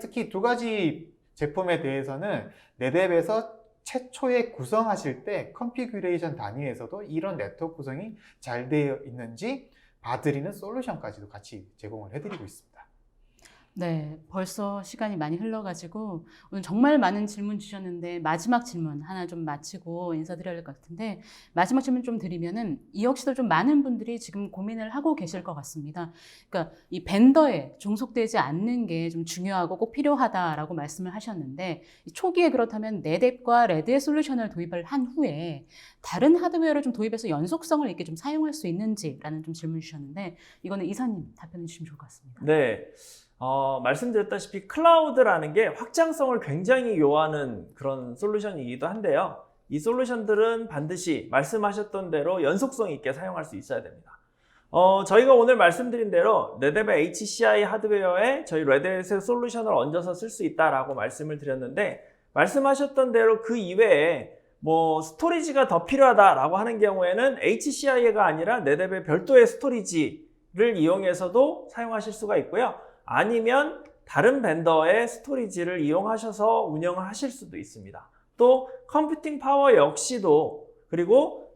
특히 두 가지 제품에 대해서는 네뎁에서 최초에 구성하실 때 컨피규레이션 단위에서도 이런 네트워크 구성이 잘 되어 있는지 봐드리는 솔루션까지도 같이 제공을 해드리고 있습니다. 네, 벌써 시간이 많이 흘러가지고 오늘 정말 많은 질문 주셨는데 마지막 질문 하나 좀 마치고 인사드려야 할 것 같은데 마지막 질문 좀 드리면은 이 역시도 좀 많은 분들이 지금 고민을 하고 계실 것 같습니다. 그러니까 이 벤더에 종속되지 않는 게 좀 중요하고 꼭 필요하다라고 말씀을 하셨는데 초기에 그렇다면 네뎁과 레드의 솔루션을 도입을 한 후에 다른 하드웨어를 좀 도입해서 연속성을 있게 좀 사용할 수 있는지라는 좀 질문 주셨는데 이거는 이사님 답변해 주시면 좋을 것 같습니다. 네. 말씀드렸다시피 클라우드라는 게 확장성을 굉장히 요하는 그런 솔루션이기도 한데요. 이 솔루션들은 반드시 말씀하셨던 대로 연속성 있게 사용할 수 있어야 됩니다. 저희가 오늘 말씀드린 대로 네뎁의 HCI 하드웨어에 저희 레드햇의 솔루션을 얹어서 쓸 수 있다라고 말씀을 드렸는데 말씀하셨던 대로 그 이외에 스토리지가 더 필요하다라고 하는 경우에는 HCI가 아니라 네뎁의 별도의 스토리지를 이용해서도 사용하실 수가 있고요. 아니면 다른 벤더의 스토리지를 이용하셔서 운영을 하실 수도 있습니다. 또 컴퓨팅 파워 역시도 그리고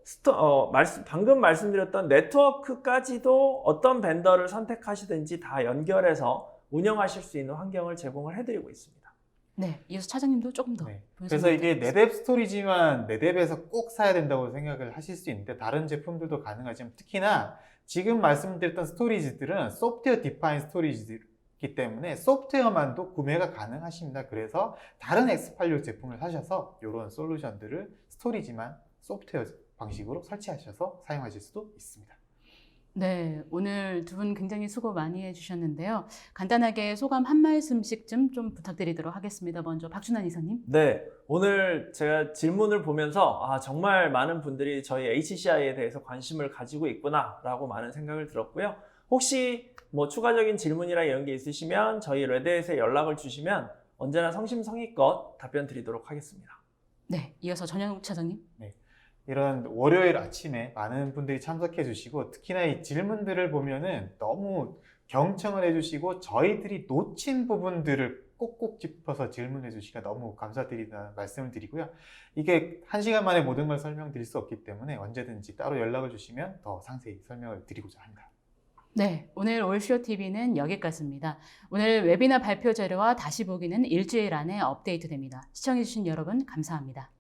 방금 말씀드렸던 네트워크까지도 어떤 벤더를 선택하시든지 다 연결해서 운영하실 수 있는 환경을 제공을 해드리고 있습니다. 네, 이어서 차장님도 조금 더. 네. 그래서 이게 네뎁 스토리지만 네뎁에서 꼭 사야 된다고 생각을 하실 수 있는데 다른 제품들도 가능하지만 특히나 지금 말씀드렸던 스토리지들은 소프트웨어 디파인 스토리지이기 때문에 소프트웨어만도 구매가 가능하십니다. 그래서 다른 X86 제품을 사셔서 이런 솔루션들을 스토리지만 소프트웨어 방식으로 설치하셔서 사용하실 수도 있습니다. 네, 오늘 두 분 굉장히 수고 많이 해주셨는데요. 간단하게 소감 한 말씀씩 좀 부탁드리도록 하겠습니다. 먼저 박준환 이사님. 네, 오늘 제가 질문을 보면서 정말 많은 분들이 저희 HCI에 대해서 관심을 가지고 있구나라고 많은 생각을 들었고요. 혹시 추가적인 질문이나 이런 게 있으시면 저희 레드햇에 연락을 주시면 언제나 성심성의껏 답변 드리도록 하겠습니다. 네, 이어서 전현욱 차장님. 네. 이런 월요일 아침에 많은 분들이 참석해 주시고 특히나 이 질문들을 보면은 너무 경청을 해주시고 저희들이 놓친 부분들을 꼭꼭 짚어서 질문해 주시니까 너무 감사드린다는 말씀을 드리고요. 이게 1시간 만에 모든 걸 설명드릴 수 없기 때문에 언제든지 따로 연락을 주시면 더 상세히 설명을 드리고자 합니다. 네, 오늘 올쇼TV는 여기까지입니다. 오늘 웨비나 발표 자료와 다시 보기는 일주일 안에 업데이트됩니다. 시청해주신 여러분 감사합니다.